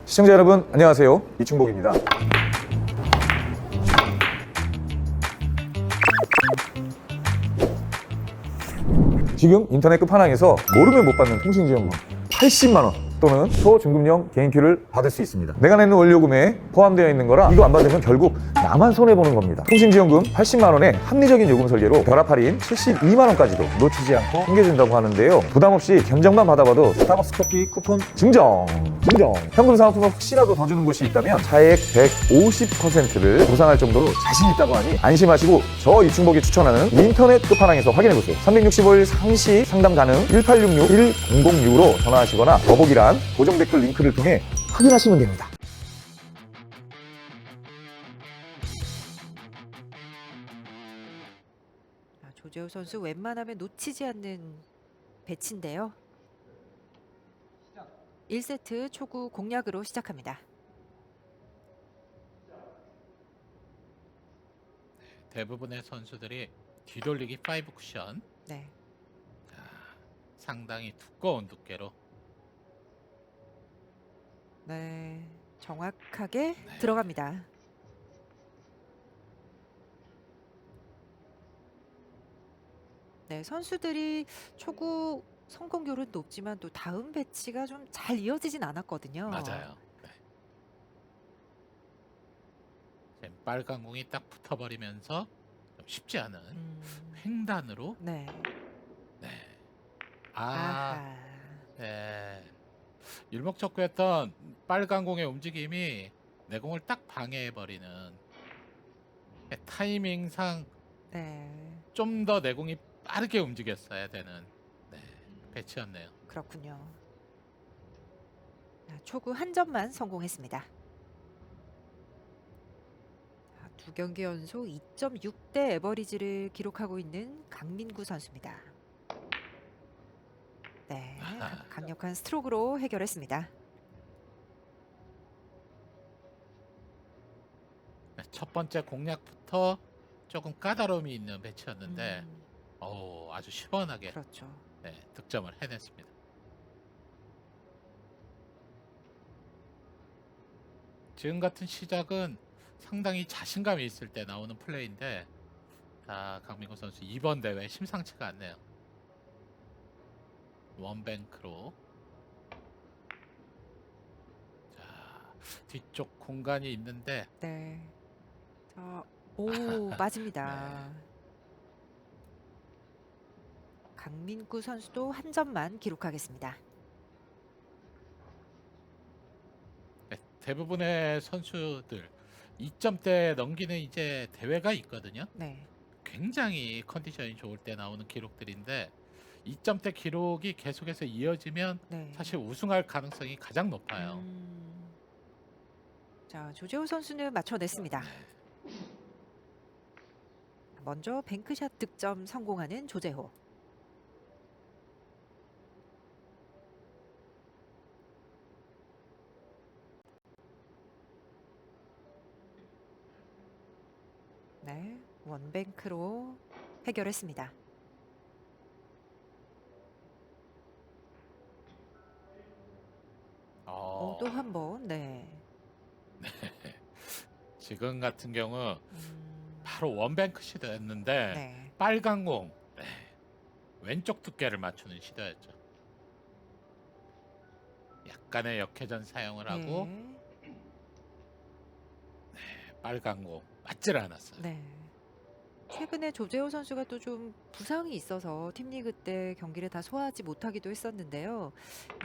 시청자 여러분 안녕하세요. 이충복입니다. 지금 인터넷 끝판왕에서 모르면 못 받는 통신지원금 80만 원 또는 초중급형 개인큐를 받을 수 있습니다. 내가 내는 원료금에 포함되어 있는 거라 이거 안 받으면 결국 나만 손해보는 겁니다. 통신지원금 80만 원에 합리적인 요금 설계로 벼락 할인 72만 원까지도 놓치지 않고 챙겨준다고 하는데요. 부담 없이 견적만 받아봐도 스타벅스 커피 쿠폰 증정! 현금 상품 혹시라도 더 주는 곳이 있다면 차액 150%를 보상할 정도로 자신 있다고 하니 안심하시고 저 이충복이 추천하는 인터넷 끝판왕에서 확인해보세요. 365일 상시 상담 가능 1866-1006으로 전화하시거나 더보기란 고정 댓글 링크를 통해 확인하시면 됩니다. 조재호 선수 웬만하면 놓치지 않는 배치인데요. 1세트 초구 공략으로 시작합니다. 대부분의 선수들이 뒤돌리기 5 쿠션. 네. 자, 상당히 두꺼운 두께로. 네. 정확하게 들어갑니다. 네, 선수들이 초구 성공률은 높지만 또 다음 배치가 좀 잘 이어지진 않았거든요. 맞아요. 네. 지금 빨간 공이 딱 붙어버리면서 좀 쉽지 않은 횡단으로. 네. 네. 아하. 네. 일목적구였던 빨간 공의 움직임이 내 공을 딱 방해해버리는, 타이밍상 네. 좀 더 내 공이 빠르게 움직였어야 되는 배치였네요. 그렇군요. 초구 한 점만 성공했습니다. 두 경기 연속 2.6대 에버리지를 기록하고 있는 강민구 선수입니다. 네, 강력한 스트로크로 해결했습니다. 첫 번째 공략부터 조금 까다로움이 있는 배치였는데 아주 시원하게 그렇죠. 득점을 해냈습니다. 지금 같은 시작은 상당히 자신감이 있을 때 나오는 플레이인데, 자, 강민구 선수 이번 대회 심상치가 않네요. 원뱅크로. 자, 뒤쪽 공간이 있는데. 네. 자, 오, 맞습니다. 강민구 선수도 한 점만 기록하겠습니다. 대부분의 선수들 2점대 넘기는 이제 대회가 있거든요. 네. 굉장히 컨디션이 좋을 때 나오는 기록들인데, 2점대 기록이 계속해서 이어지면 네. 사실 우승할 가능성이 가장 높아요. 자, 조재호 선수는 맞춰냈습니다. 먼저 뱅크샷 득점 성공하는 조재호. 네, 원뱅크로 해결했습니다. 또 한 번, 네. 지금 같은 경우 바로 원뱅크 시도였는데, 네. 빨간 공, 왼쪽 두께를 맞추는 시도였죠. 약간의 역회전 사용을 하고, 빨간 공 맞질 않았어요. 네. 최근에 조재호 선수가 또 좀 부상이 있어서 팀리그 때 경기를 다 소화하지 못하기도 했었는데요.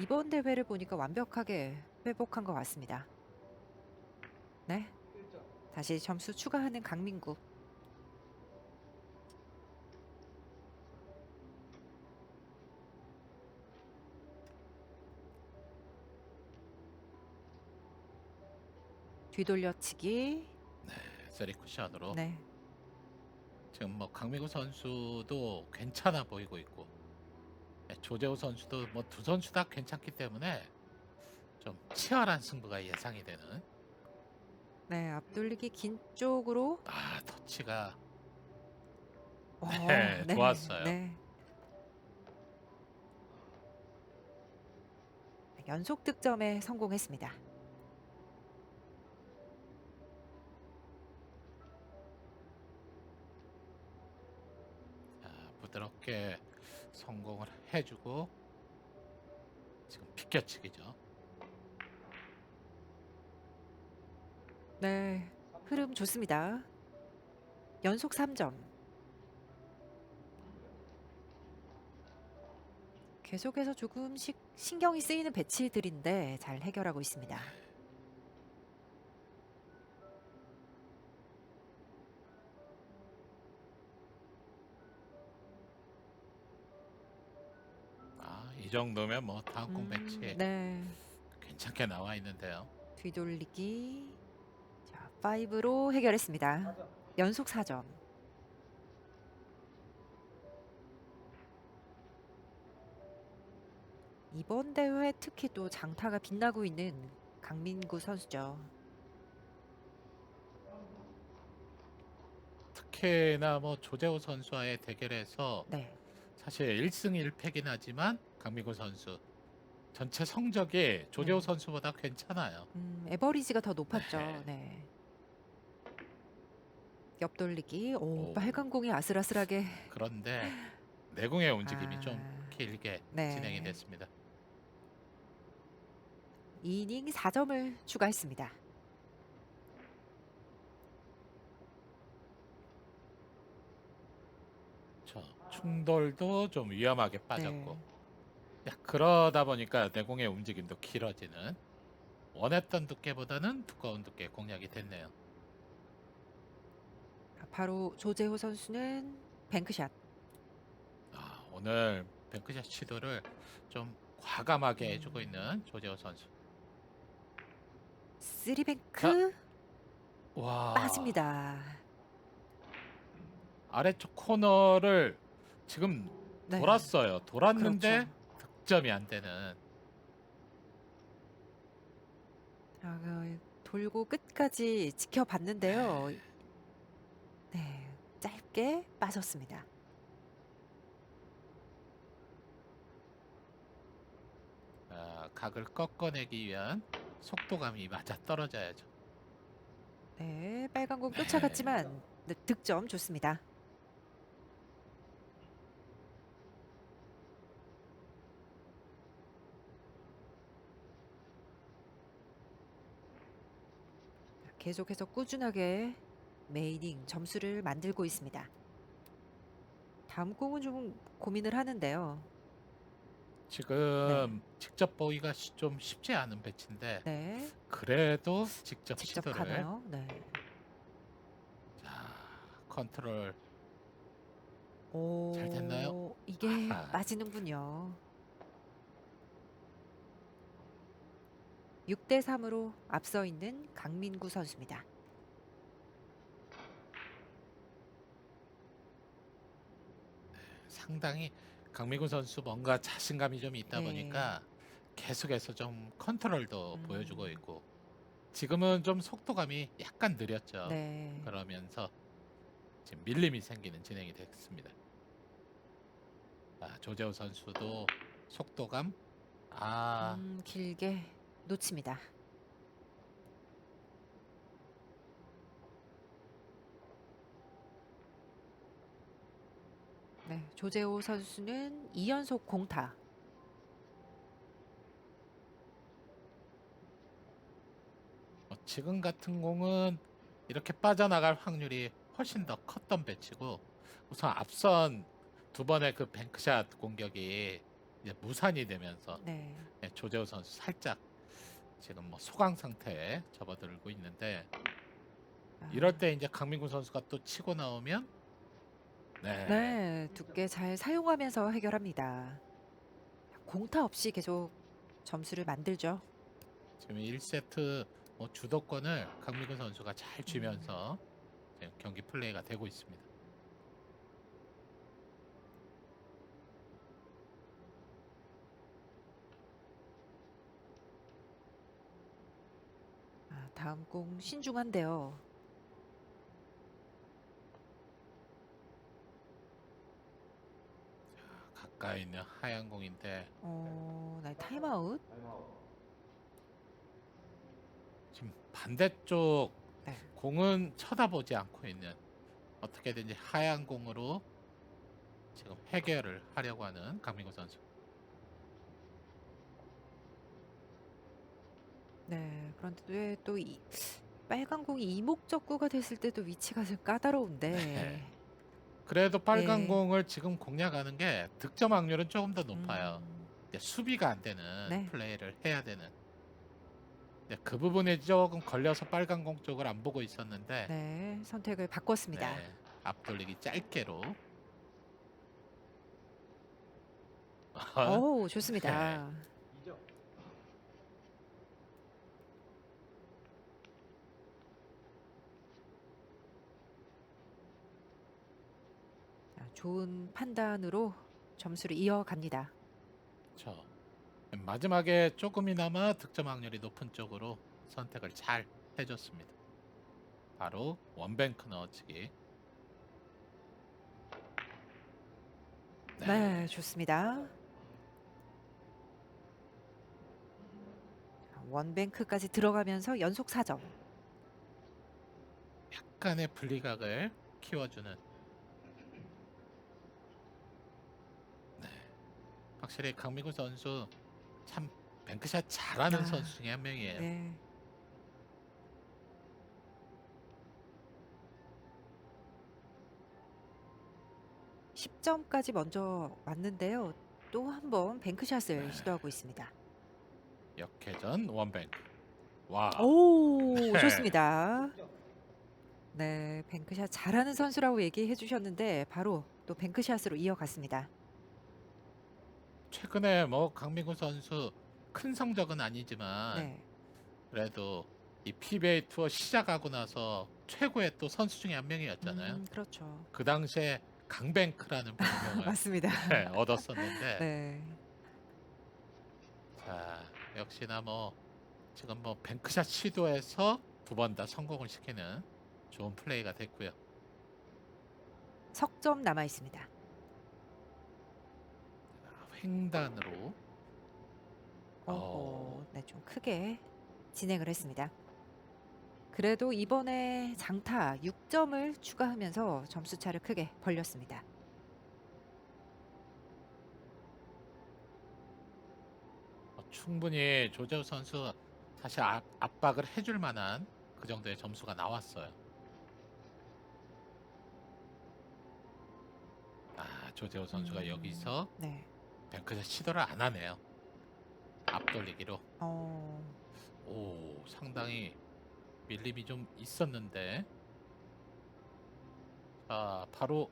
이번 대회를 보니까 완벽하게 회복한 것 같습니다. 네. 다시 점수 추가하는 강민구. 뒤돌려치기. 쓰리 쿠션으로. 네. 지금 뭐 강민구 선수도 괜찮아 보이고 있고, 조재호 선수도 뭐 두 선수 다 괜찮기 때문에 좀 치열한 승부가 예상이 되는. 네, 앞돌리기 긴 쪽으로. 터치가 네, 좋았어요. 네. 연속 득점에 성공했습니다. 쉽게 성공을 해주고 지금 비껴치기죠. 네, 흐름 좋습니다. 연속 3점. 계속해서 조금씩 신경이 쓰이는 배치들인데 잘 해결하고 있습니다. 이 정도면 뭐 다음 공 배치 네, 괜찮게 나와 있는데요. 뒤돌리기. 자, 5로 해결했습니다. 연속 4점. 이번 대회 특히 또 장타가 빛나고 있는 강민구 선수죠. 특히나 뭐 조재호 선수와의 대결에서 네. 사실 1승 1패긴 하지만 강민구 선수 전체 성적이 조재호 네. 선수보다 괜찮아요. 에버리지가 더 높았죠. 네. 네. 옆돌리기. 오, 오. 빨간 공이 아슬아슬하게. 그런데 내공의 움직임이 좀 아, 길게 네. 진행이 됐습니다. 이닝 4점을 추가했습니다. 저 충돌도 좀 위험하게 빠졌고 네. 그러다 보니까 내공의 움직임도 길어지는 원했던 두께보다는 두꺼운 두께 공략이 됐네요. 바로 조재호 선수는 뱅크샷. 오늘 뱅크샷 시도를 좀 과감하게 해주고 있는 조재호 선수. 3뱅크 와, 빠집니다. 아래쪽 코너를 지금 네. 돌았어요. 돌았는데 그렇죠. 득점이 안 되는. 돌고 끝까지 지켜봤는데요. 네, 짧게 빠졌습니다. 각을 꺾어내기 위한 속도감이 맞아 떨어져야죠. 네, 빨간 공 쫓아갔지만 네, 득점 좋습니다. 계속해서 꾸준하게 메이닝 점수를 만들고 있습니다. 다음 공은 좀 고민을 하는데요. 지금 직접 보기가 좀 쉽지 않은 배치인데 네, 그래도 직접 직접 시도를. 가나요? 네. 자, 컨트롤 오, 잘 됐나요? 이게 아하. 빠지는군요. 6대 3으로 앞서 있는 강민구 선수입니다. 상당히 강민구 선수 뭔가 자신감이 좀 있다 네. 보니까 계속해서 좀 컨트롤도 음. 보여주고 있고 지금은 좀 속도감이 약간 느렸죠. 네. 그러면서 지금 밀림이 생기는 진행이 됐습니다. 조재호 선수도 속도감 길게 놓칩니다. 네, 조재호 선수는 2연속 공타. 지금 같은 공은 이렇게 빠져나갈 확률이 훨씬 더 컸던 배치고 우선 앞선 두 번의 그 뱅크샷 공격이 이제 무산이 되면서 네. 조재호 선수 살짝 지금 뭐 소강 상태에 접어들고 있는데 이럴 때 이제 강민구 선수가 또 치고 나오면 네, 두께 잘 사용하면서 해결합니다. 공타 없이 계속 점수를 만들죠. 지금 1세트 뭐 주도권을 강민구 선수가 잘 쥐면서 지금 경기 플레이가 되고 있습니다. 다음 공 신중한데요. 가까이 있는 하얀 공인데 네, 타임아웃. 지금 반대쪽 네. 공은 쳐다보지 않고 있는 어떻게든지 하얀 공으로 지금 해결을 하려고 하는 강민구 선수. 네. 그런데 왜 또 이 빨간 공이 이목적구가 됐을 때도 위치가 좀 까다로운데. 네. 그래도 빨간 예. 공을 지금 공략하는 게 득점 확률은 조금 더 높아요. 음. 근데 수비가 안 되는 네. 플레이를 해야 되는. 근데 그 부분에 조금 걸려서 빨간 공 쪽을 안 보고 있었는데 네. 선택을 바꿨습니다. 네, 앞돌리기 짧게로. 어우, 네. 좋습니다. 자, 좋은 판단으로 점수를 이어갑니다. 그렇죠. 마지막에 조금이나마 득점 확률이 높은 쪽으로 선택을 잘 해줬습니다. 바로 원뱅크 넣어치기. 네, 좋습니다. 자, 원뱅크까지 들어가면서 연속 4점. 약간의 분리각을 키워주는. 네. 확실히 강민구 선수 참 뱅크샷 잘하는 아, 선수 중에 한 명이에요. 네. (10점까지) 먼저 왔는데요. 또 한 번 뱅크샷을 네. 시도하고 있습니다. 역회전 원뱅크. 와. 오, 네. 좋습니다. 네, 뱅크샷 잘하는 선수라고 얘기해 주셨는데 바로 또 뱅크샷으로 이어갔습니다. 최근에 뭐 강민구 선수 큰 성적은 아니지만 네. 그래도 이 PBA 투어 시작하고 나서 최고의 또 선수 중에 한 명이었잖아요. 그렇죠. 그 당시에 강뱅크라는 별명을 맞습니다. 네, 얻었었는데 네. 자, 역시나 뭐 지금 뭐 뱅크샷 시도해서 두 번 다 성공을 시키는 좋은 플레이가 됐고요. 석점 남아 있습니다. 자, 횡단으로 어허, 네, 좀 크게 진행을 했습니다. 그래도 이번에 장타 6점을 추가하면서 점수차를 크게 벌렸습니다. 충분히 조재호 선수 다시 압박을 해줄 만한 그 정도의 점수가 나왔어요. 아, 조재호 선수가 여기서 네. 뱅크샷 시도를 안 하네요. 앞돌리기로. 어, 오, 상당히 밀림이 좀 있었는데. 자, 바로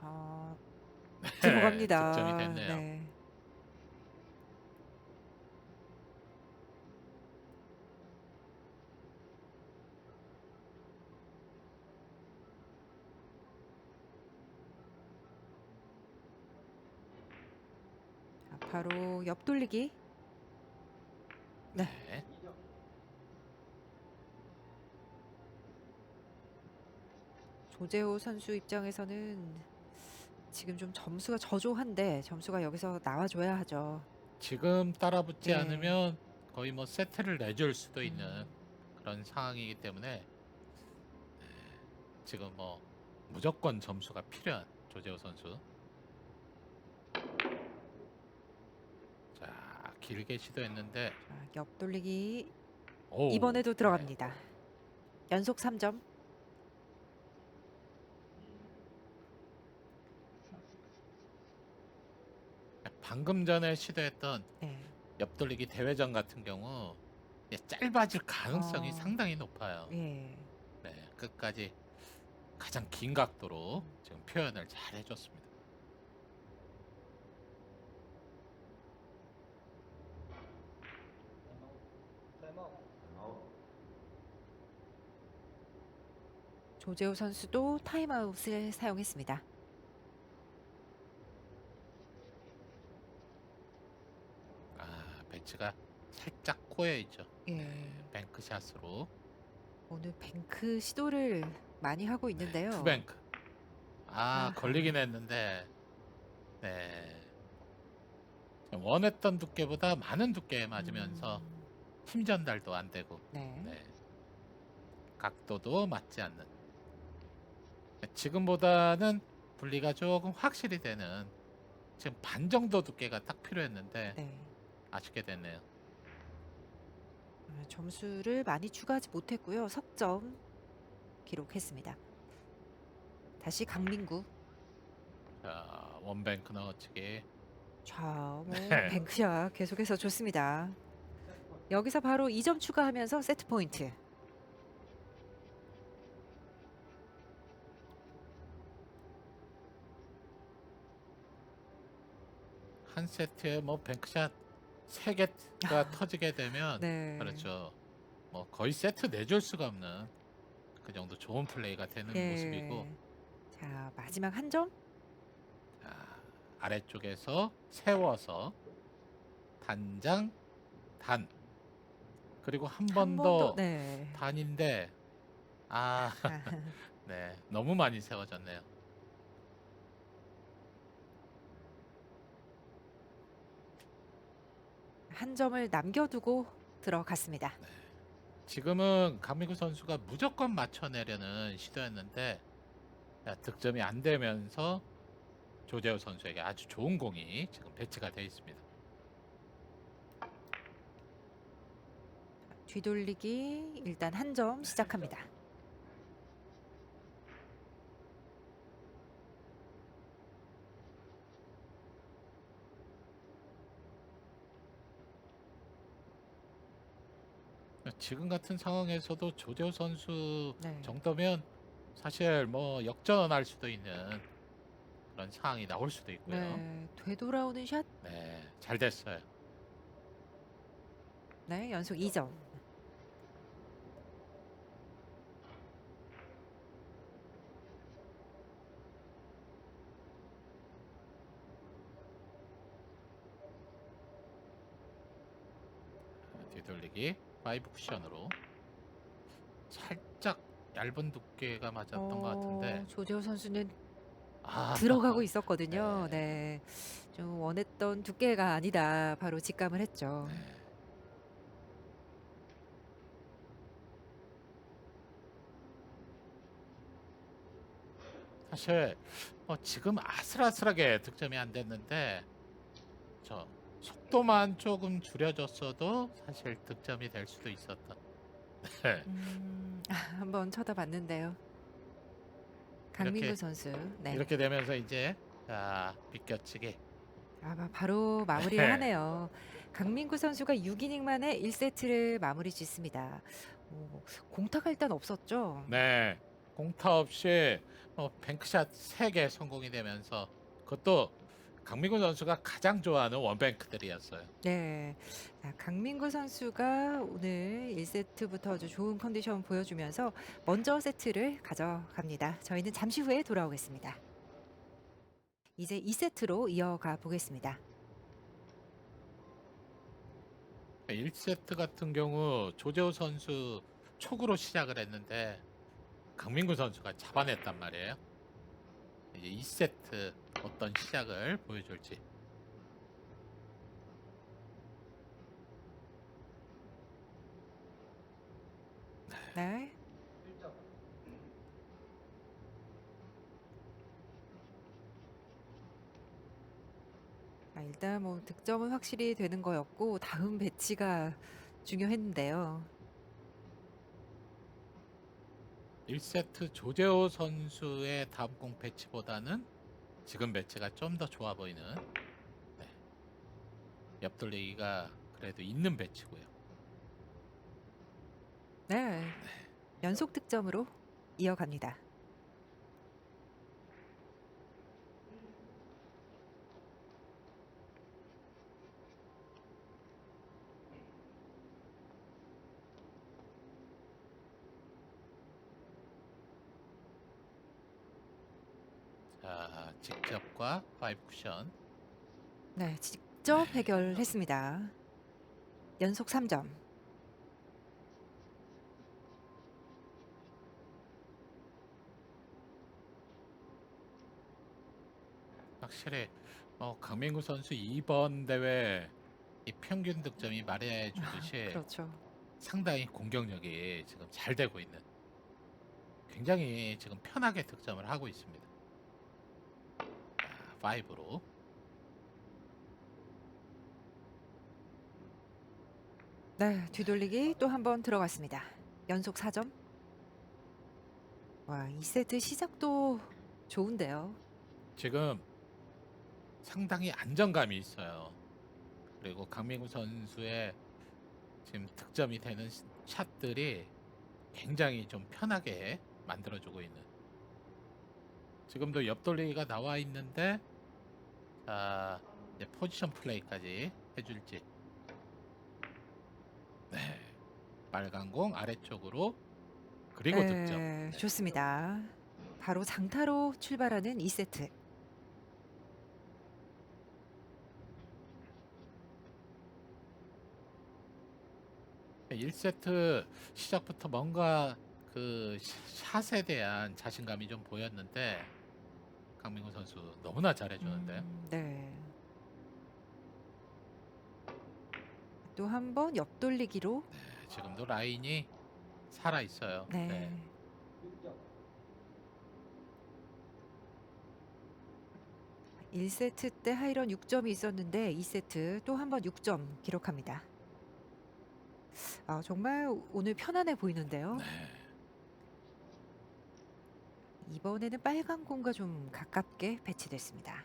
아, 들어갑니다. 득점이 됐네요. 네. 자, 바로 옆돌리기. 네. 네. 조재호 선수 입장에서는 지금 좀 점수가 저조한데 점수가 여기서 나와줘야 하죠. 지금 따라붙지 네. 않으면 거의 뭐 세트를 내줄 수도 있는 음, 그런 상황이기 때문에 지금 뭐 무조건 점수가 필요한 조재호 선수. 자, 길게 시도했는데 자, 옆돌리기 오, 이번에도 네. 들어갑니다. 연속 3점. 방금 전에 시도했던 네. 옆돌리기 대회전 같은 경우 짧아질 가능성이 어. 상당히 높아요. 예. 네, 끝까지 가장 긴 각도로 지금 표현을 잘 해줬습니다. 조재호 선수도 타임아웃을 사용했습니다. 아, 배치가 살짝 꼬여 있죠. 예. 네, 뱅크샷으로. 오늘 뱅크 시도를 많이 하고 있는데요. 투뱅크. 아, 아하. 걸리긴 했는데 네, 원했던 두께보다 많은 두께에 맞으면서 힘 전달도 안 되고 네. 네, 각도도 맞지 않는. 지금보다는 분리가 조금 확실히 되는 지금 반 정도 두께가 딱 필요했는데 네. 아쉽게 됐네요. 점수를 많이 추가하지 못했고요. 석점 기록했습니다. 다시 강민구. 자, 원뱅크 넣어치기. 자, 뭐 네. 뱅크샷 계속해서 좋습니다. 여기서 바로 2점 추가하면서 세트 포인트. 한 세트에 뭐 뱅크샷 3개가 터지게 되면 네. 그렇죠. 뭐 거의 세트 내줄 수가 없는 그 정도 좋은 플레이가 되는 모습이고 자, 마지막 한 점. 자, 아래쪽에서 세워서 단장 단 그리고 한 번 한 번 더 더. 네. 단인데 아, 네, 너무 많이 세워졌네요. 한 점을 남겨두고 들어갔습니다. 지금은 강민구 선수가 무조건 맞춰내려는 시도였는데 자, 득점이 안 되면서 조재호 선수에게 아주 좋은 공이 지금 배치가 되어 있습니다. 뒤돌리기 일단 한 점 시작합니다. 지금 같은 상황에서도 조재호 선수 네. 정도면 사실 뭐 역전할 수도 있는 그런 상황이 나올 수도 있고요. 네. 되돌아오는 샷. 네, 잘 됐어요. 네, 연속 2점. 뒤돌리기 5 쿠션으로 살짝 얇은 두께가 맞았던 것 같은데 조재호 선수는 아, 들어가고 있었거든요. 네. 네. 좀 원했던 두께가 아니다. 바로 직감을 했죠. 네. 사실 지금 아슬아슬하게 득점이 안 됐는데 저 속도만 조금 줄여줬어도 사실 득점이 될 수도 있었던. 네. 한번 쳐다봤는데요. 강민구 이렇게 선수. 네. 이렇게 되면서 이제 자, 비껴치기. 바로 마무리를 하네요. 강민구 선수가 6이닝 만에 1세트를 마무리 짓습니다. 공타가 일단 없었죠. 네. 공타 없이 뱅크샷 3개 성공이 되면서 그것도 강민구 선수가 가장 좋아하는 원뱅크들이었어요. 네. 자, 강민구 선수가 오늘 1세트부터 아주 좋은 컨디션 보여주면서 먼저 세트를 가져갑니다. 저희는 잠시 후에 돌아오겠습니다. 이제 2세트로 이어가 보겠습니다. 1세트 같은 경우 조재호 선수 촉으로 시작을 했는데 강민구 선수가 잡아냈단 말이에요. 이제 2세트 어떤 시작을 보여줄지. 네. 일단 뭐 득점은 확실히 되는 거였고 다음 배치가 중요했는데요. 1세트 조재호 선수의 다음 공 배치보다는 지금 배치가 좀 더 좋아 보이는 네. 옆돌리기가 그래도 있는 배치고요. 네. 연속 득점으로 이어갑니다. 자, 직접과 5 쿠션. 네, 직접 해결했습니다. 연속 3점. 확실히 강민구 선수 이번 대회 이 평균 득점이 말해 주듯이 그렇죠. 상당히 공격력이 지금 잘 되고 있는 굉장히 지금 편하게 득점을 하고 있습니다. 5로. 네, 뒤돌리기 또 한 번 들어갔습니다. 연속 4점. 와, 2세트 시작도 좋은데요. 지금 상당히 안정감이 있어요. 그리고 강민구 선수의 지금 득점이 되는 샷들이 굉장히 좀 편하게 만들어주고 있는. 지금도 옆돌리기가 나와 있는데, 자, 이제 포지션 플레이까지 해줄지. 네, 빨간 공 아래쪽으로, 그리고 득점. 네, 좋습니다. 바로 장타로 출발하는 2세트. 1세트 시작부터 뭔가 그 샷에 대한 자신감이 좀 보였는데 강민구 선수 너무나 잘해주는데. 네. 또 한 번 옆돌리기로. 네, 지금도 라인이 살아 있어요. 네. 네. 1세트 때 하이런 6점이 있었는데 2세트 또 한 번 6점 기록합니다. 아, 정말 오늘 편안해 보이는데요. 네. 이번에는 빨간 공과 좀 가깝게 배치됐습니다.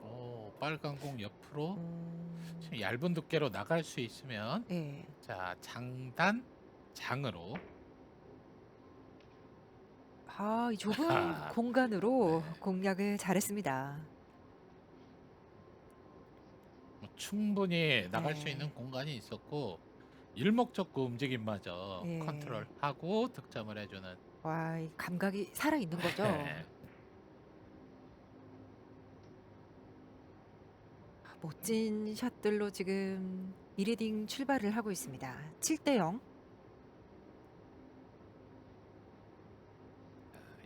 오, 빨간 공 옆으로 음, 지금 얇은 두께로 나갈 수 있으면, 예. 자, 장단 장으로. 아, 이 좁은 아하. 공간으로 네. 공략을 잘했습니다. 뭐 충분히 나갈 수 네. 있는 공간이 있었고 일목적구 움직임마저 예. 컨트롤하고 득점을 해주는. 와, 이 감각이 살아 있는 거죠. 네. 멋진 샷들로 지금 1이닝 출발을 하고 있습니다. 7대 0.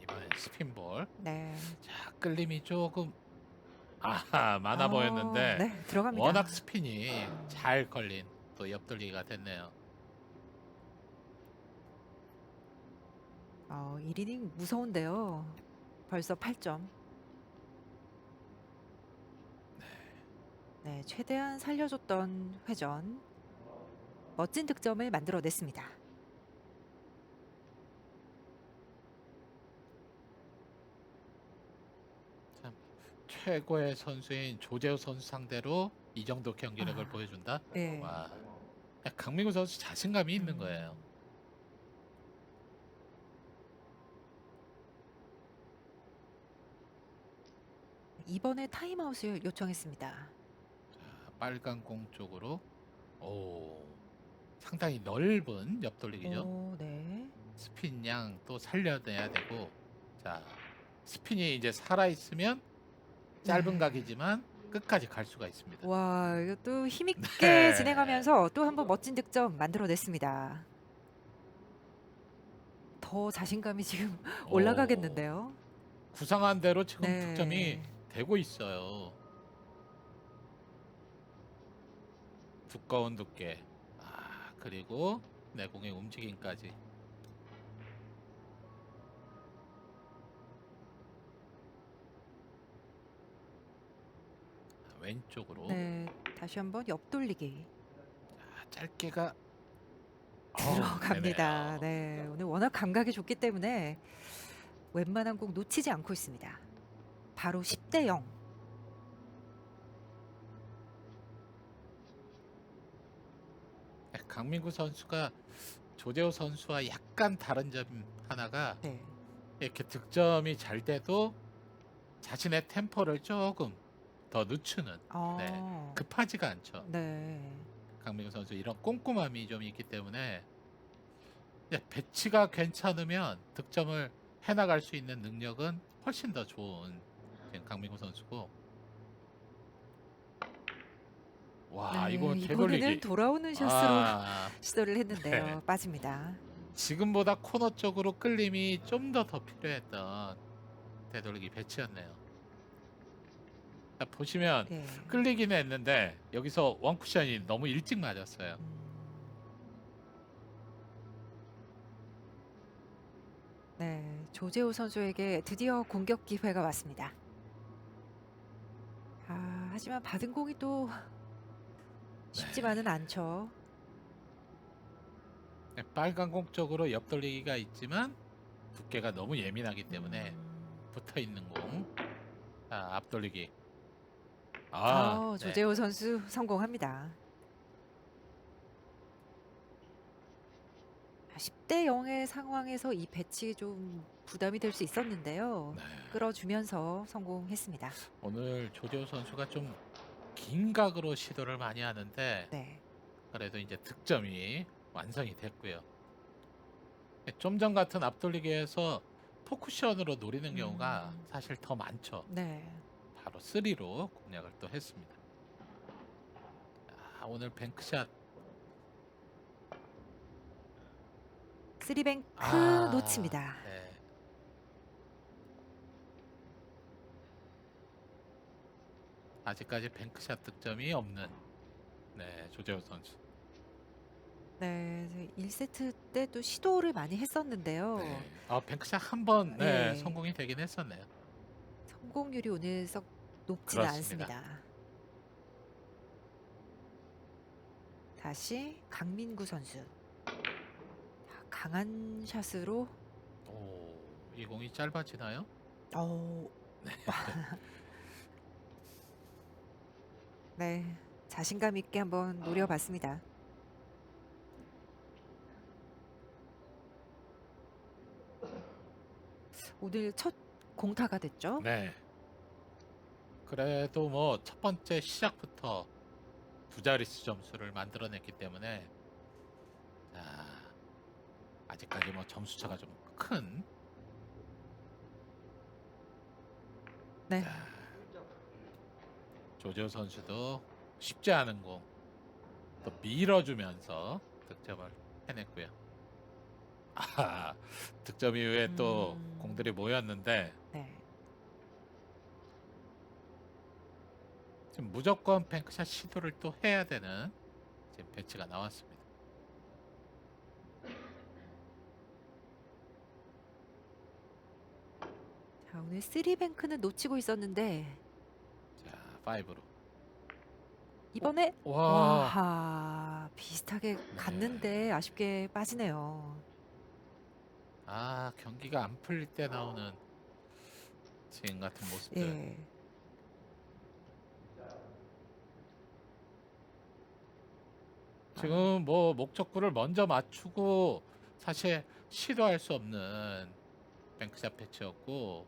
이번엔 스핀볼. 네. 자, 끌림이 조금 많아 보였는데 네, 들어갑니다. 워낙 스핀이 잘 걸린 또 옆돌리기가 됐네요. 1이닝 무서운데요. 벌써 8점. 네, 최대한 살려줬던 회전. 멋진 득점을 만들어냈습니다. 참 최고의 선수인 조재호 선수 상대로 이 정도 경기력을 아, 보여준다. 네. 와, 강민구 선수 자신감이 있는 거예요. 이번에 타임아웃을 요청했습니다. 자, 빨간 공 쪽으로. 오, 상당히 넓은 옆돌리기죠. 오, 네. 스핀 양 또 살려내야 되고. 자, 스핀이 이제 살아있으면 짧은 네. 각이지만 끝까지 갈 수가 있습니다. 와, 이것도 힘있게 네. 진행하면서 또 한 번 멋진 득점 만들어냈습니다. 더 자신감이 지금 오, 올라가겠는데요. 구상한 대로 지금 네. 득점이 되고 있어요. 두꺼운 두께. 그리고 내공의 움직임까지. 왼쪽으로. 네, 다시 한번 옆돌리기 자, 짧게가 들어갑니다. 되네요. 네, 오늘 워낙 감각이 좋기 때문에 웬만한 공 놓치지 않고 있습니다. 바로 10대 0. 강민구 선수가 조재호 선수와 약간 다른 점 하나가, 네. 이렇게 득점이 잘 돼도 자신의 템포를 조금 더 늦추는, 아, 급하지가 않죠. 네. 강민구 선수 이런 꼼꼼함이 좀 있기 때문에 배치가 괜찮으면 득점을 해나갈 수 있는 능력은 훨씬 더 좋은 지금 강민구 선수고. 와, 네, 이거 이번에는 되돌리기. 돌아오는 샷으로 시도를 했는데요. 네. 빠집니다. 지금보다 코너 쪽으로 끌림이 좀 더 필요했던 되돌리기 배치였네요. 자, 보시면 네. 끌리기는 했는데 여기서 원쿠션이 너무 일찍 맞았어요. 네, 조재호 선수에게 드디어 공격 기회가 왔습니다. 하지만 받은 공이 또 쉽지만은 않죠. 네, 빨간 공 쪽으로 옆돌리기가 있지만 두께가 너무 예민하기 때문에 붙어 있는 공. 자, 앞돌리기. 네. 조재호 선수 성공합니다. 10대 0의 상황에서 이 배치 좀 부담이 될 수 있었는데요. 네. 끌어주면서 성공했습니다. 오늘 조재호 선수가 좀 긴 각으로 시도를 많이 하는데 네. 그래도 이제 득점이 완성이 됐고요. 좀 전 같은 앞돌리기에서 포쿠션으로 노리는 경우가 사실 더 많죠. 네. 바로 3로 공략을 또 했습니다. 오늘 뱅크샷 3뱅크 놓칩니다. 네. 아직까지 뱅크샷 득점이 없는 조재호 선수. 네, 1세트 때 또 시도를 많이 했었는데요. 뱅크샷 한 번 네. 성공이 되긴 했었네요. 성공률이 오늘 썩 높지는 그렇습니다. 않습니다. 다시 강민구 선수. 강한 샷으로 이 공이 짧아지나요? 네, 자신감 있게 한번 노려봤습니다. 오늘 첫 공타가 됐죠? 네. 그래도 뭐 첫 번째 시작부터 두 자릿수 점수를 만들어냈기 때문에 아직까지 뭐 점수차가 좀 큰. 네. 조재호 선수도 쉽지 않은 공 또 밀어주면서 득점을 해냈고요. 득점 이후에 또 공들이 모였는데 네. 지금 무조건 뱅크샷 시도를 또 해야 되는 지금 배치가 나왔습니다. 자, 오늘 3뱅크는 놓치고 있었는데 자, 5로. 이번에 와. 비슷하게 갔는데 아쉽게 빠지네요. 경기가 안 풀릴 때 나오는 지금 같은 모습들. 예. 지금 뭐 목적구를 먼저 맞추고 사실 시도할 수 없는 뱅크샷 패치였고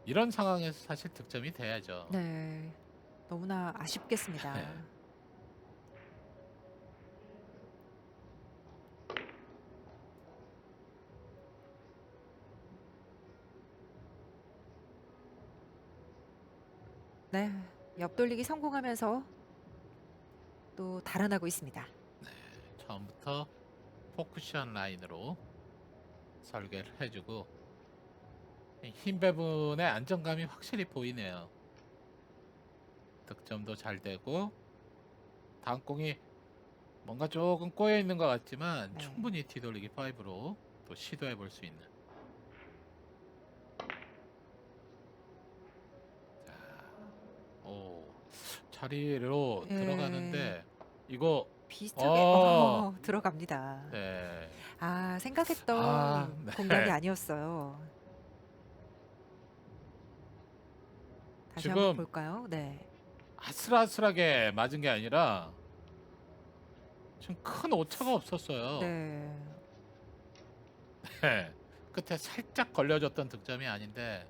이런 상황에서 사실 득점이 돼야죠. 네. 너무나 아쉽겠습니다. 네. 네. 옆돌리기 성공하면서 또 달아나고 있습니다. 처음부터 포쿠션 라인으로 설계를 해주고 힘 배분의 안정감이 확실히 보이네요. 득점도 잘 되고 다음 공이 뭔가 조금 꼬여 있는 것 같지만 네. 충분히 뒤돌리기 5로 또 시도해 볼 수 있는. 자, 자리로 예. 들어가는데 이거 비슷하게 들어갑니다. 네. 생각했던 네. 공간이 아니었어요. 다시 지금 한번 볼까요? 네. 아슬아슬하게 맞은 게 아니라 지금 큰 오차가 없었어요. 네. 네. 끝에 살짝 걸려졌던 득점이 아닌데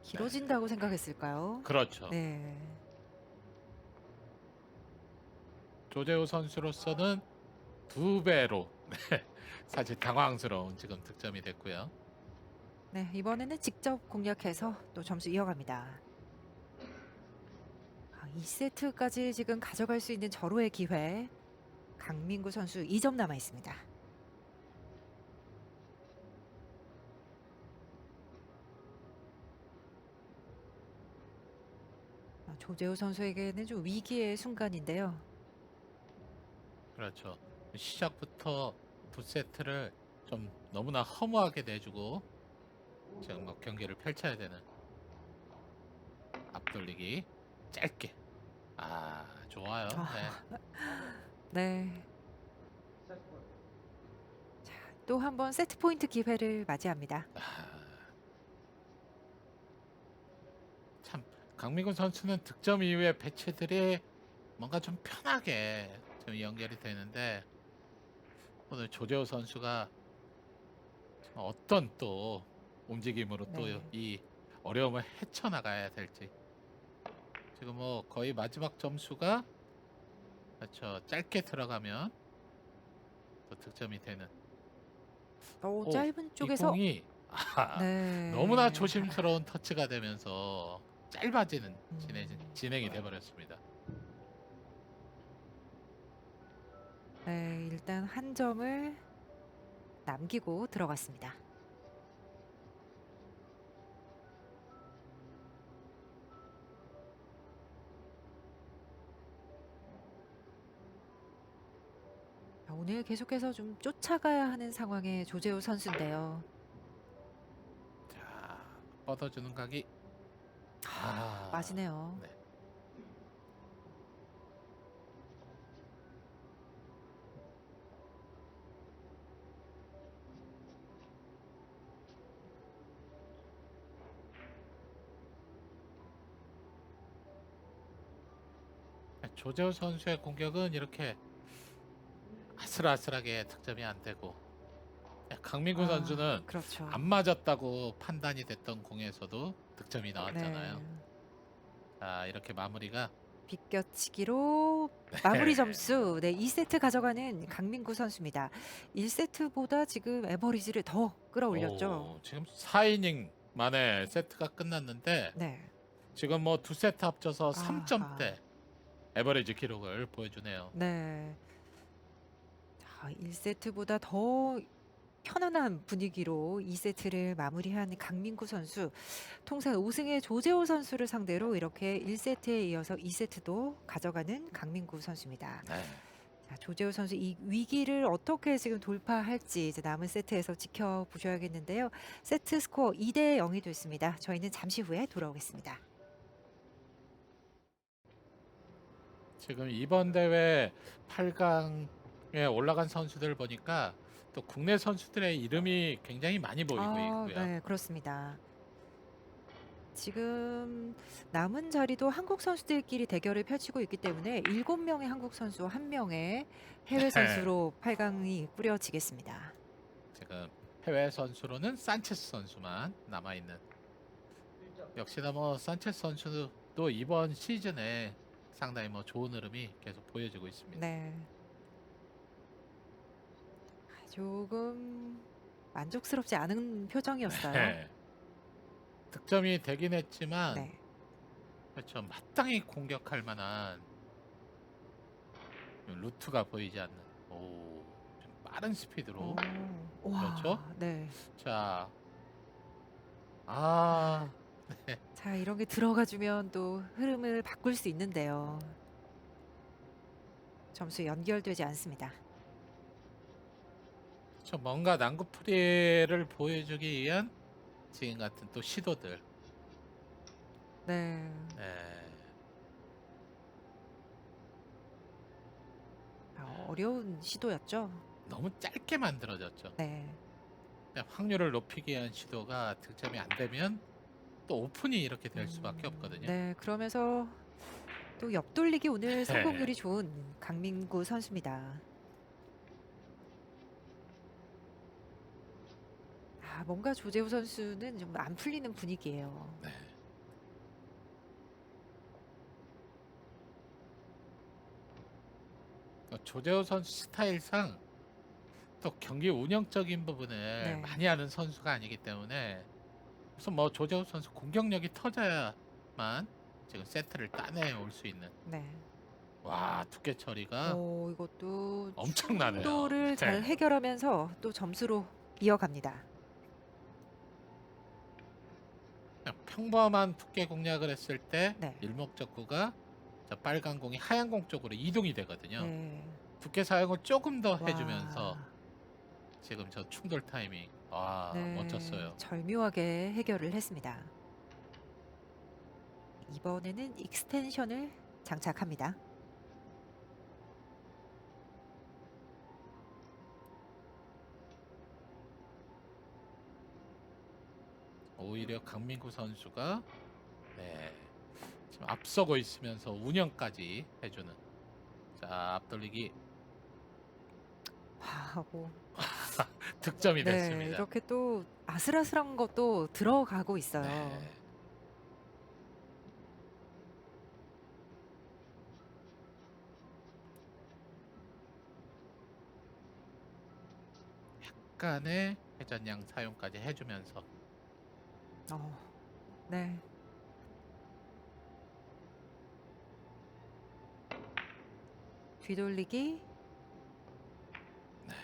길어진다고 생각했을까요? 그렇죠. 네. 조재호 선수로서는 2배로 사실 당황스러운 지금 득점이 됐고요. 네, 이번에는 직접 공략해서 또 점수 이어갑니다. 2세트까지 지금 가져갈 수 있는 절호의 기회. 강민구 선수 2점 남아 있습니다. 조재호 선수에게는 좀 위기의 순간인데요. 그렇죠. 시작부터 두 세트를 좀 너무나 허무하게 내주고 지금 뭐 경기를 펼쳐야 되는 앞돌리기 짧게. 아, 좋아요. 네. 네. 자, 또 한 번 세트 포인트 기회를 맞이합니다. 참 강민구 선수는 득점 이후에 배치들이 뭔가 좀 편하게 좀 연결이 되는데 오늘 조재호 선수가 어떤 또 움직임으로 또 네. 이 어려움을 헤쳐나가야 될지. 지금 뭐 거의 마지막 점수가 그렇죠. 짧게 들어가면 또 득점이 되는. 오, 짧은 이 쪽에서 공이 네. 너무나 조심스러운 터치가 되면서 짧아지는 음. 진행이 돼버렸습니다. 네, 일단 한 점을 남기고 들어갔습니다. 오늘 계속해서 좀 쫓아가야 하는 상황의 조재호 선수인데요. 자, 뻗어주는 각이 빠지네요. 네. 조재호 선수의 공격은 이렇게 아슬아슬하게 득점이 안 되고 강민구 선수는 그렇죠. 안 맞았다고 판단이 됐던 공에서도 득점이 나왔잖아요. 네. 자, 이렇게 마무리가 비껴치기로 마무리 점수 2세트 가져가는 강민구 선수입니다. 1세트보다 지금 에버리지를 더 끌어올렸죠. 오, 지금 4이닝 만에 세트가 끝났는데 네. 지금 뭐 두 세트 합쳐서 아하. 3점대 에버리지 기록을 보여주네요. 네. 자, 1세트보다 더 편안한 분위기로 2세트를 마무리한 강민구 선수. 통산 5승의 조재호 선수를 상대로 이렇게 1세트에 이어서 2세트도 가져가는 강민구 선수입니다. 네. 자, 조재호 선수 이 위기를 어떻게 지금 돌파할지 이제 남은 세트에서 지켜보셔야겠는데요. 세트 스코어 2대 0이 됐습니다. 저희는 잠시 후에 돌아오겠습니다. 지금 이번 대회 8강에 올라간 선수들 보니까 또 국내 선수들의 이름이 굉장히 많이 보이고 있고요. 네, 그렇습니다. 지금 남은 자리도 한국 선수들끼리 대결을 펼치고 있기 때문에 7명의 한국 선수 1명의 해외 선수로 8강이 꾸려지겠습니다. 지금 해외 선수로는 산체스 선수만 남아 있는. 역시나 뭐 산체스 선수도 이번 시즌에 상당히 뭐 좋은 흐름이 계속 보여지고 있습니다. 네. 조금 만족스럽지 않은 표정이었어요. 네. 득점이 되긴 했지만 네. 그렇죠. 마땅히 공격할 만한 루트가 보이지 않는 좀 빠른 스피드로. 와, 그렇죠? 네. 자, 자, 이런 게 들어가주면 또 흐름을 바꿀 수 있는데요. 점수 연결되지 않습니다. 저 뭔가 난구풀이를 보여주기 위한 지금 같은 또 시도들. 네. 네. 어려운 시도였죠. 너무 짧게 만들어졌죠. 네. 확률을 높이기 위한 시도가 득점이 안 되면 또 오픈이 이렇게 될 수밖에 없거든요. 네, 그러면서 또 옆돌리기 오늘 성공률이 좋은 강민구 선수입니다. 뭔가 조재호 선수는 좀 안 풀리는 분위기예요. 네. 조재호 선수 스타일상 또 경기 운영적인 부분을 네. 많이 하는 선수가 아니기 때문에 우선 뭐 조재호 선수 공격력이 터져야만 지금 세트를 따내올 수 있는. 네. 와, 두께 처리가 이것도 엄청나네요. 충돌을 잘 네. 해결하면서 또 점수로 이어갑니다. 그냥 평범한 두께 공략을 했을 때 네. 일목적구가 저 빨간 공이 하얀 공 쪽으로 이동이 되거든요. 네. 두께 사용을 조금 더 해주면서 지금 저 충돌 타이밍. 와, 네, 멋졌어요. 절묘하게 해결을 했습니다. 이번에는 익스텐션을 장착합니다. 오히려 강민구 선수가 네, 지금 앞서고 있으면서 운영까지 해주는. 자, 앞돌리기 하고 득점이 네, 됐습니다. 이렇게 또 아슬아슬한 것도 들어가고 있어요. 네. 약간의 회전량 사용까지 해주면서 네. 뒤돌리기. 네.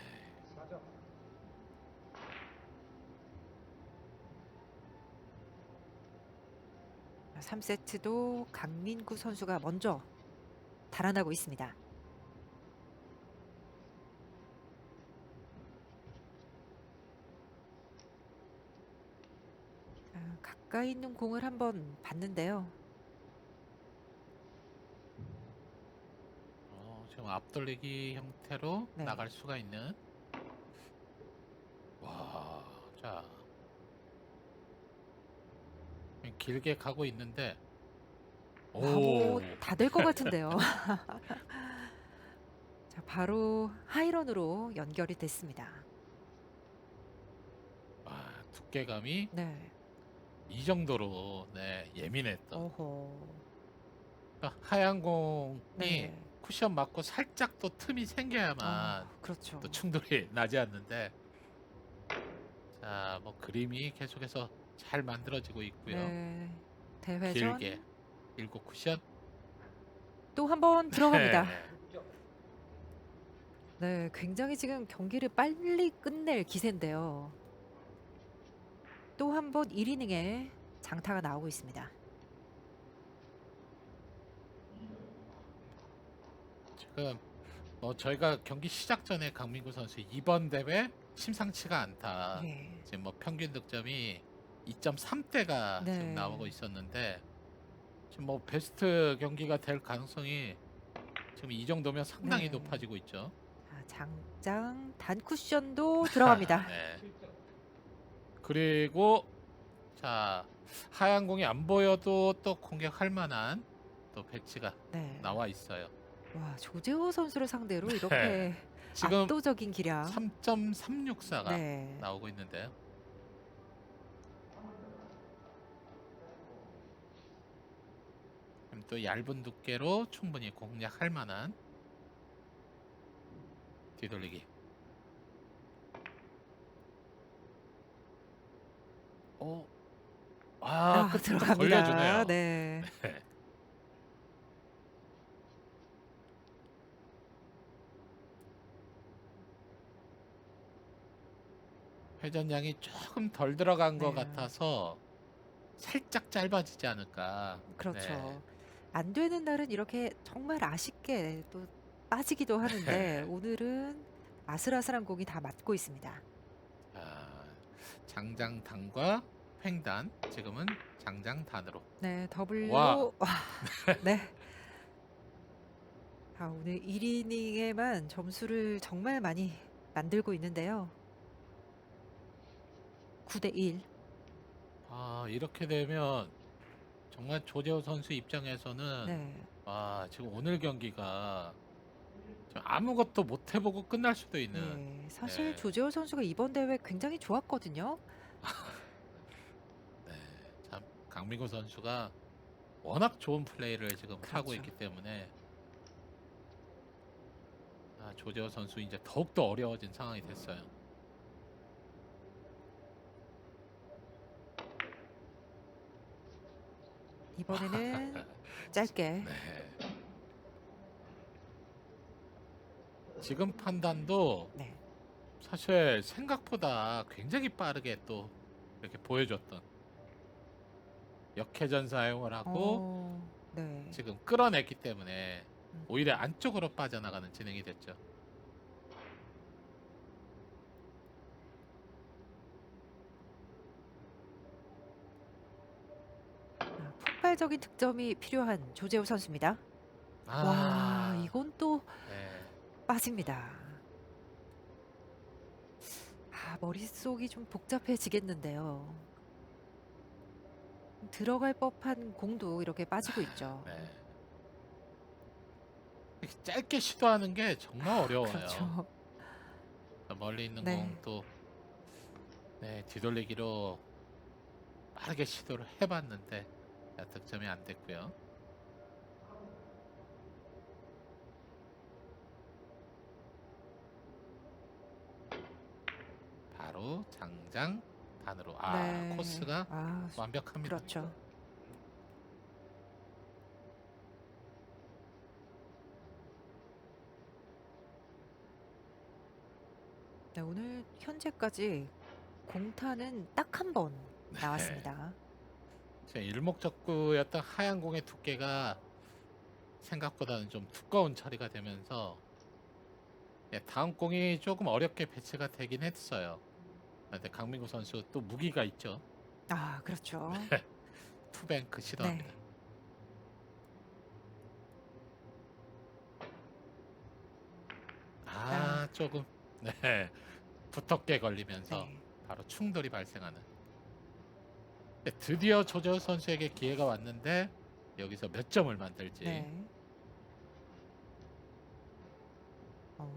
3세트도 강민구 선수가 먼저 달아나고 있습니다. 가까이 있는 공을 한번 봤는데요. 지금 앞돌리기 형태로 네. 나갈 수가 있는. 와, 자 길게 가고 있는데 오, 다 될 것 같은데요. 자, 바로 하이런으로 연결이 됐습니다. 와, 두께감이 네. 이 정도로 네, 예민했던. 어허. 그러니까 하얀 공이 네. 쿠션 맞고 살짝 또 틈이 생겨야만 그렇죠. 또 충돌이 나지 않는데, 자, 뭐 그림이 계속해서 잘 만들어지고 있고요. 네. 대회전 길게 7 쿠션. 또 한 번 들어갑니다. 네. 네, 굉장히 지금 경기를 빨리 끝낼 기세인데요. 또 한 번 1이닝에 장타가 나오고 있습니다. 지금 뭐 저희가 경기 시작 전에 강민구 선수 이번 대회 심상치가 않다. 예. 지금 뭐 평균 득점이 2.3대가 네. 지금 나오고 있었는데, 지금 뭐 베스트 경기가 될 가능성이 지금 이 정도면 상당히 네. 높아지고 있죠. 자, 장장 단 쿠션도 들어갑니다. 네. 그리고 자, 하얀 공이 안 보여도 또 공격할 만한 또 배치가 네. 나와 있어요. 와, 조재호 선수를 상대로 이렇게 지금 압도적인 기량. 3.364가 네. 나오고 있는데요. 그럼 또 얇은 두께로 충분히 공략할 만한 뒤돌리기. 끝에 좀 들어갑니다. 걸려주네요. 네. 네. 회전량이 조금 덜 들어간 것 네. 같아서 살짝 짧아지지 않을까. 그렇죠. 네. 안 되는 날은 이렇게 정말 아쉽게 또 빠지기도 하는데 오늘은 아슬아슬한 공이 다 맞고 있습니다. 장장단과 횡단, 지금은 장장단으로. 네, 더블로. 와. 와, 네. 오늘 1이닝에만 점수를 정말 많이 만들고 있는데요. 9대1. 이렇게 되면 정말 조재호 선수 입장에서는 네. 지금 오늘 경기가 좀 아무것도 못 해보고 끝날 수도 있는. 네, 사실 네. 조재호 선수가 이번 대회 굉장히 좋았거든요. 네, 참 강민구 선수가 워낙 좋은 플레이를 지금 하고 그렇죠. 있기 때문에 조재호 선수 이제 더욱더 어려워진 상황이 됐어요. 이번에는 짧게. 네. 지금 판단도 네. 사실 생각보다 굉장히 빠르게 또 이렇게 보여줬던, 역회전 사용을 하고 네. 지금 끌어냈기 때문에 음. 오히려 안쪽으로 빠져나가는 진행이 됐죠. 폭발적인 득점이 필요한 조재호 선수입니다. 와, 아, 이건 또 네. 빠집니다. 아, 머릿속이 좀 복잡해지겠는데요. 들어갈 법한 공도 이렇게 빠지고 있죠. 네. 이렇게 짧게 시도하는 게 정말 어려워요. 그렇죠. 멀리 있는 네. 공도 네, 뒤돌리기로 빠르게 시도를 해봤는데 득점이 안 됐고요. 바로 장장 단으로 네. 코스가 아, 완벽합니다. 그렇죠. 네, 오늘 현재까지 공타는 딱 한 번 네. 나왔습니다. 제 일목적구였던 하얀 공의 두께가 생각보다는 좀 두꺼운 처리가 되면서 예, 다음 공이 조금 어렵게 배치가 되긴 했어요. 근데 강민구 선수 또 무기가 있죠. 아, 그렇죠. 투뱅크 시도합니다. 네. 조금 네, 두텁게 걸리면서 네. 바로 충돌이 발생하는. 네, 드디어 조재호 선수에게 기회가 왔는데 여기서 몇 점을 만들지. 네.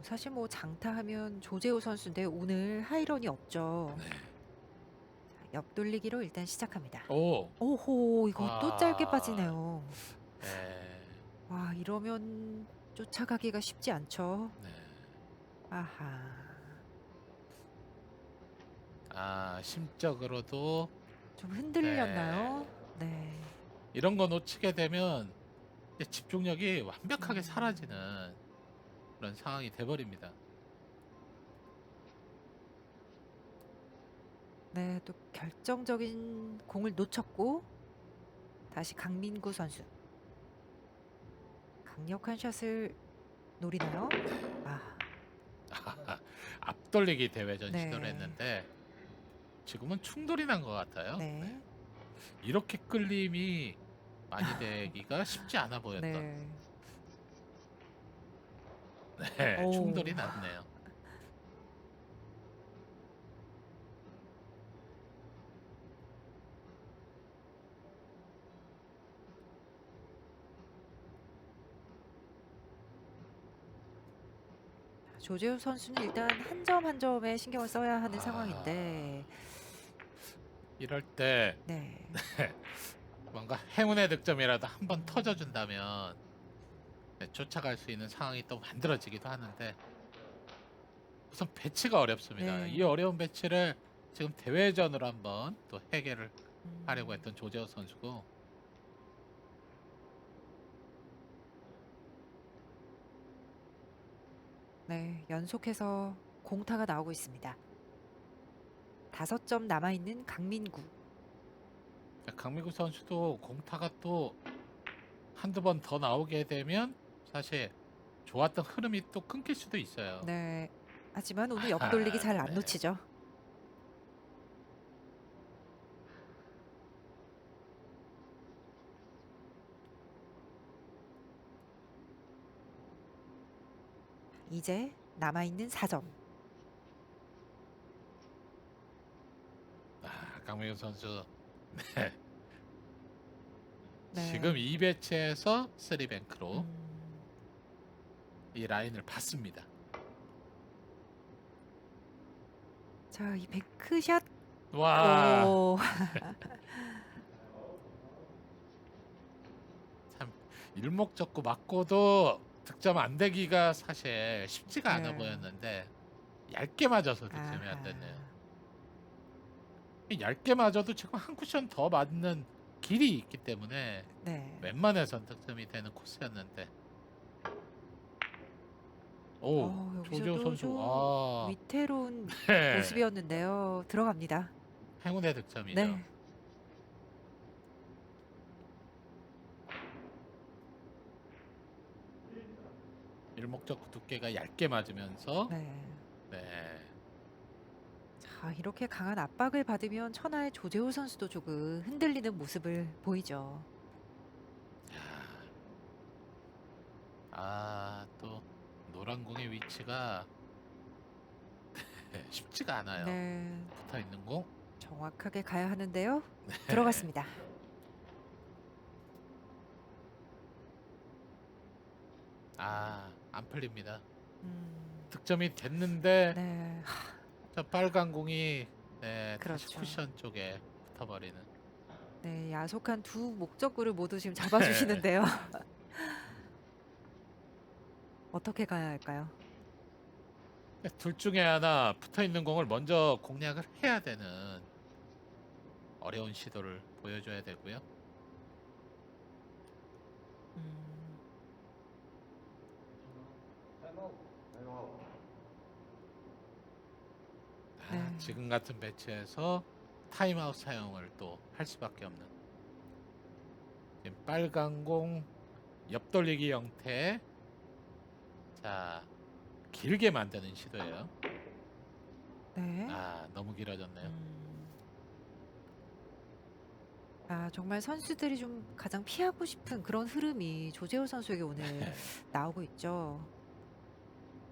사실 뭐 장타하면 조재호 선수인데 오늘 하이런이 없죠. 네. 자, 옆돌리기로 일단 시작합니다. 오, 오호, 이거 또 짧게 아. 빠지네요. 네, 와, 이러면 쫓아가기가 쉽지 않죠. 네. 아하, 심적으로도 좀 흔들렸나요? 네. 이런 거 놓치게 되면 이제 집중력이 완벽하게 음. 사라지는 그런 상황이 돼버립니다. 네, 또 결정적인 공을 놓쳤고 다시 강민구 선수. 강력한 샷을 노리나요? 아, 앞돌리기 대회전 네. 시도를 했는데 지금은 충돌이 난 것 같아요. 네. 이렇게 끌림이 많이 되기가 쉽지 않아 보였던 네. 네, 오. 충돌이 났네요. 조재우 선수는 일단 한 점 한 점에 신경을 써야 하는 아. 상황인데, 이럴 때 네. 뭔가 행운의 득점이라도 한 번 터져준다면 네, 쫓아갈 수 있는 상황이 또 만들어지기도 하는데 우선 배치가 어렵습니다. 네. 이 어려운 배치를 지금 대회전으로 한번 또 해결을 음, 하려고 했던 조재호 선수고 네, 연속해서 공타가 나오고 있습니다. 5점 남아있는 강민구. 강민구 선수도 공타가 또 한두 번 더 나오게 되면 사실 좋았던 흐름이 또 끊길 수도 있어요. 네. 하지만 오늘 옆돌리기 잘 안 네. 놓치죠. 이제 남아있는 4점. 강민구 선수 네. 네. 지금 이 배치에서 3뱅크로 음, 이 라인을 봤습니다. 자, 이 뱅크샷. 와, 오, 참 일목적구 맞고도 득점 안 되기가 사실 쉽지가 않아 네. 보였는데 얇게 맞아서 득점이 안 아하. 됐네요. 이 얇게 맞아도 지금 한 쿠션 더 맞는 길이 있기 때문에 네. 웬만해선 득점이 되는 코스였는데 오, 조재호 여기서도 선수 좀 위태로운 네. 모습이었는데요. 들어갑니다. 행운의 득점이죠. 네. 일목적구 두께가 얇게 맞으면서 네. 네. 자, 이렇게 강한 압박을 받으면 천하의 조재호 선수도 조금 흔들리는 모습을 보이죠. 또 노란 공의 위치가 쉽지가 않아요. 네, 붙어 있는 공. 정확하게 가야 하는데요. 네. 들어갔습니다. 안 풀립니다. 음, 득점이 됐는데 네, 저 빨간 공이 다시 그렇죠. 쿠션 쪽에 붙어버리는. 네, 야속한 두 목적구를 모두 지금 잡아주시는데요. 어떻게 가야 할까요? 둘 중에 하나 붙어 있는 공을 먼저 공략을 해야 되는 어려운 시도를 보여줘야 되고요. 음, 네. 지금 같은 배치에서 타임아웃 사용을 또 할 수밖에 없는. 지금 빨간 공 옆돌리기 형태. 자, 길게 만드는 시도예요. 네. 너무 길어졌네요. 정말 선수들이 좀 가장 피하고 싶은 그런 흐름이 조재호 선수에게 오늘 나오고 있죠.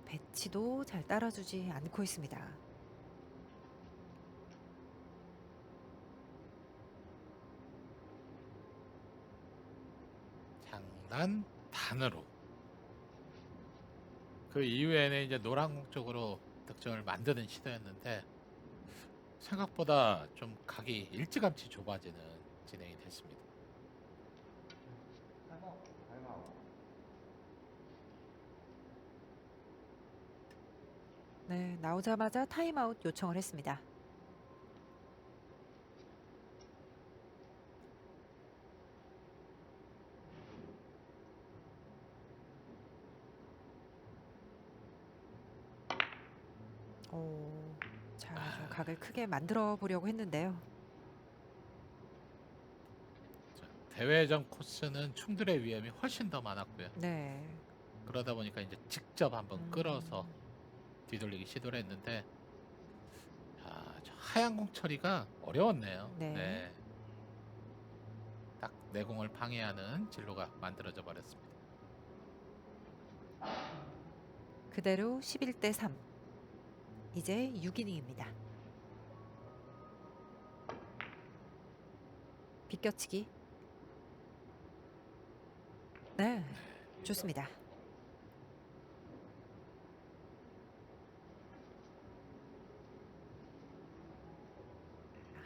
배치도 잘 따라주지 않고 있습니다. 장단 단으로. 그 이후에는 이제 노란 공 쪽으로 득점을 만드는 시도였는데 생각보다 좀 각이 일찌감치 좁아지는 진행이 됐습니다. 네, 나오자마자 타임아웃 요청을 했습니다. 자, 좀 각을 크게 만들어 보려고 했는데요. 자, 대회전 코스는 충돌의 위험이 훨씬 더 많았고요. 네. 그러다 보니까 이제 직접 한번 음, 끌어서 뒤돌리기 시도를 했는데 저 하얀 공 처리가 어려웠네요. 네. 딱 내공을 방해하는 진로가 만들어져 버렸습니다. 그대로 11대 3. 이제 6이닝입니다. 비껴치기. 네, 좋습니다.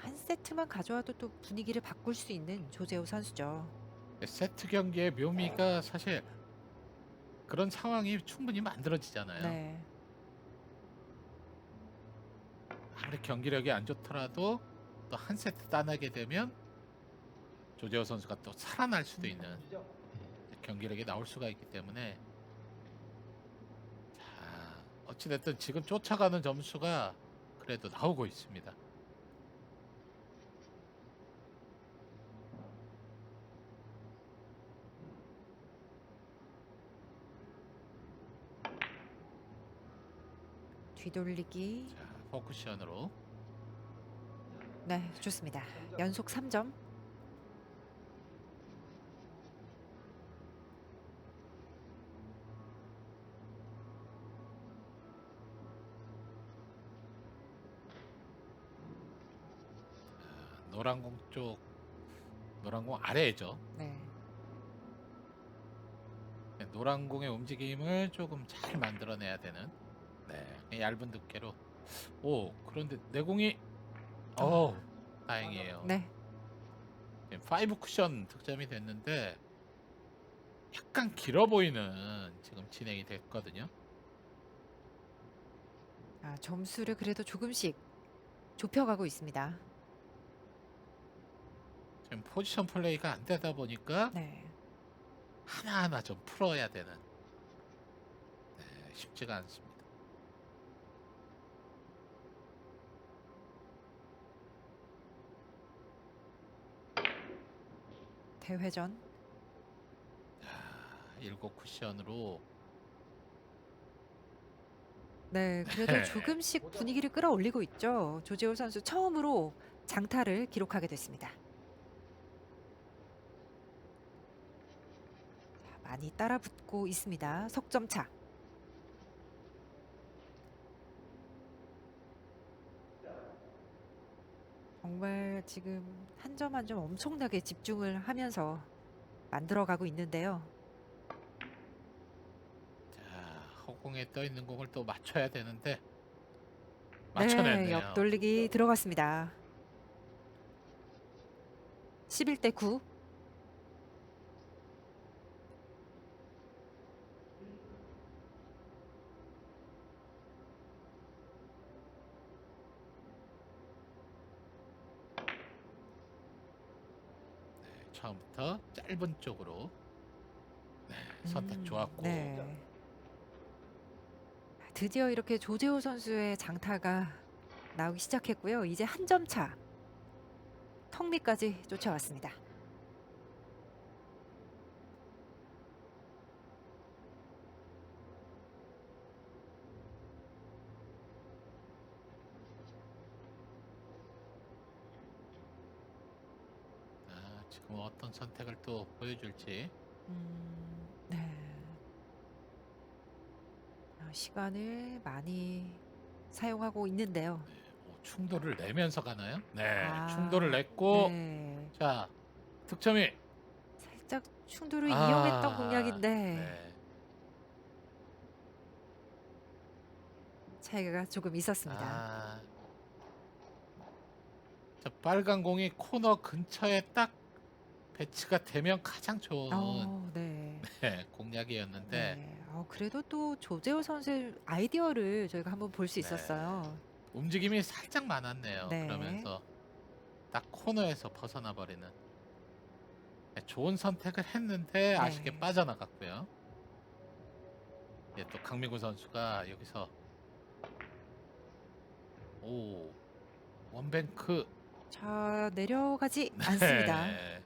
한 세트만 가져와도 또 분위기를 바꿀 수 있는 조재호 선수죠. 세트 경기의 묘미가 사실 그런 상황이 충분히 만들어지잖아요. 네. 아무리 경기력이 안 좋더라도 또 한 세트 따내게 되면 조재호 선수가 또 살아날 수도 있는 경기력이 나올 수가 있기 때문에 자, 어찌됐든 지금 쫓아가는 점수가 그래도 나오고 있습니다. 뒤돌리기. 자, 포쿠션으로. 네, 좋습니다. 연속 3점. 노란 공 쪽, 노란 공 아래죠. 네. 노란 공의 움직임을 조금 잘 만들어내야 되는 얇은 두께로. 그런데 내공이 다행이에요. 네. 5 쿠션 득점이 됐는데 약간 길어 보이는 지금 진행이 됐거든요. 점수를 그래도 조금씩 좁혀가고 있습니다. 지금 포지션 플레이가 안 되다 보니까 네. 하나하나 좀 풀어야 되는 쉽지가 않습니다. 대회전. 7 쿠션으로. 네, 그래도 조금씩 분위기를 끌어올리고 있죠. 조재호 선수 처음으로 장타를 기록하게 됐습니다. 자, 많이 따라붙고 있습니다. 석점 차. 정말 지금 한 점 한 점 엄청나게 집중을 하면서 만들어가고 있는데요. 자, 허공에 떠 있는 공을 또 맞춰야 되는데 네, 맞춰냈네요. 옆돌리기 들어갔습니다. 11대 9. 네, 처음부터 짧은 쪽으로 네, 선택 좋았고 네. 드디어 이렇게 조재호 선수의 장타가 나오기 시작했고요. 이제 한 점 차. 턱 밑까지 쫓아왔습니다. 지금 어떤 선택을 또 보여줄지. 네. 시간을 많이 사용하고 있는데요. 네, 충돌을 내면서 가나요? 네, 아, 충돌을 냈고 네. 자, 득점이 살짝 충돌을 이용했던 공략인데 네. 차이가 조금 있었습니다. 자, 빨간 공이 코너 근처에 딱 배치가 되면 가장 좋은 네. 네, 공략이었는데 네. 그래도 또 조재호 선수의 아이디어를 저희가 한번 볼 수 네. 있었어요. 움직임이 살짝 많았네요. 네. 그러면서 딱 코너에서 벗어나 버리는 네, 좋은 선택을 했는데 아쉽게 빠져나갔고요. 예, 또 강민구 선수가 여기서 원뱅크 자, 내려가지 않습니다. 네.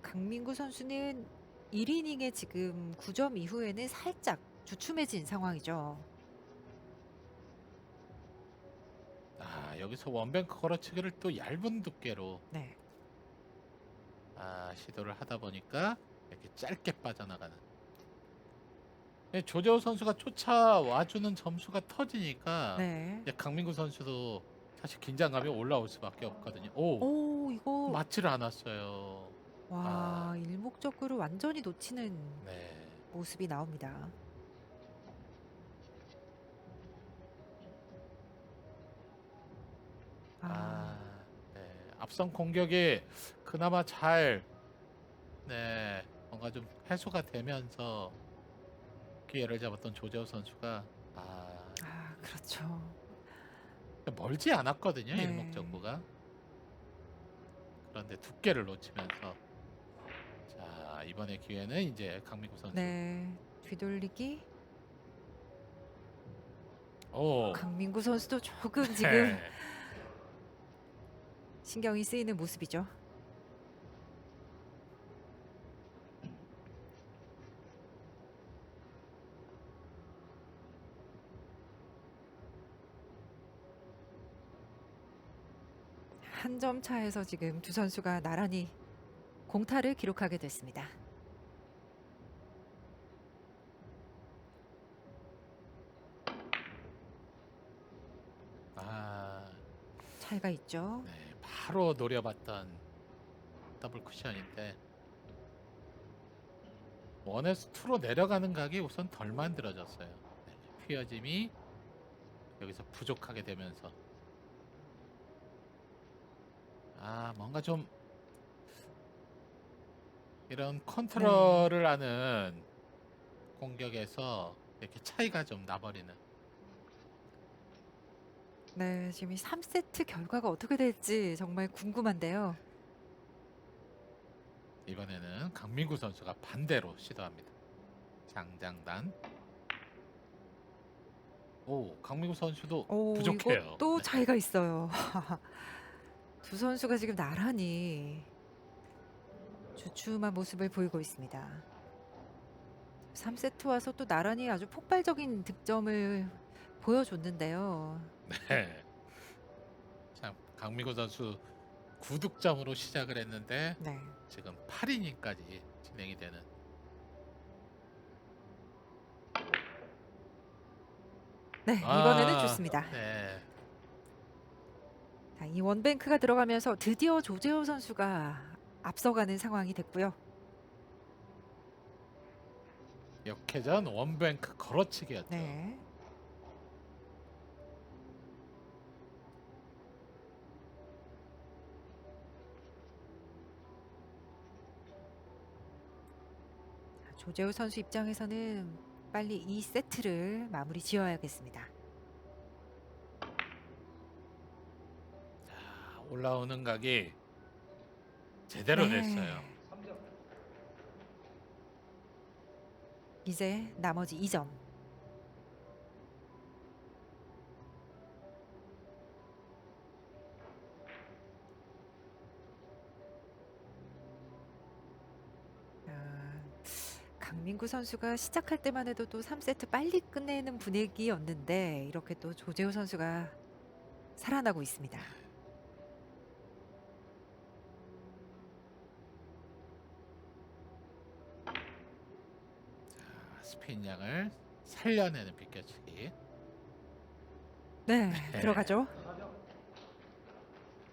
강민구 선수는 1이닝에 지금 9점 이후에는 살짝 주춤해진 상황이죠. 여기서 원뱅크 걸어치기를 또 얇은 두께로 네. 시도를 하다 보니까 이렇게 짧게 빠져나가는. 예, 조재호 선수가 쫓아와주는 점수가 터지니까 네. 이제 강민구 선수도 사실 긴장감이 올라올 수밖에 없거든요. 이거 맞지를 않았어요. 와, 일목적으로 완전히 놓치는 네. 모습이 나옵니다. 네. 앞선 공격이 그나마 잘 뭔가 좀 해소가 되면서 기회를 잡았던 조재호 선수가 그렇죠. 멀지 않았거든요. 네. 일목적구가. 그런데 두께를 놓치면서 자, 이번에 기회는 이제 강민구 선수. 네. 뒤돌리기. 오. 강민구 선수도 조금 지금 네. 신경이 쓰이는 모습이죠. 한 점 차에서 지금 두 선수가 나란히 공타를 기록하게 됐습니다. 차이가 있죠. 네, 바로 노려봤던 더블 쿠션인데 원에서 투로 내려가는 각이 우선 덜 만들어졌어요. 네, 휘어짐이 여기서 부족하게 되면서 뭔가 좀 이런 컨트롤을 하는 공격에서 이렇게 차이가 좀 나버리는. 네, 지금 이 3세트 결과가 어떻게 될지 정말 궁금한데요. 이번에는 강민구 선수가 반대로 시도합니다. 장장단. 강민구 선수도 부족해요. 이것도 네. 차이가 있어요. 두 선수가 지금 나란히 주춤한 모습을 보이고 있습니다. 3세트 와서 또 나란히 아주 폭발적인 득점을 보여줬는데요. 네. 참 강민구 선수 9득점으로 시작을 했는데 네. 지금 8이닝까지 진행이 되는. 네, 이번에는 아, 좋습니다. 네. 자, 이 원뱅크가 들어가면서 드디어 조재호 선수가 앞서가는 상황이 됐고요. 역회전 원뱅크 걸어치기였죠. 네. 자, 조재호 선수 입장에서는 빨리 이 세트를 마무리 지어야겠습니다. 자, 올라오는 각이 제대로 네. 됐어요. 이제 나머지 2점. 강민구 선수가 시작할 때만 해도 또 3세트 빨리 끝내는 분위기였는데 이렇게 또 조재호 선수가 살아나고 있습니다. 스피인 양을 살려내는 비껴치기. 네, 들어가죠.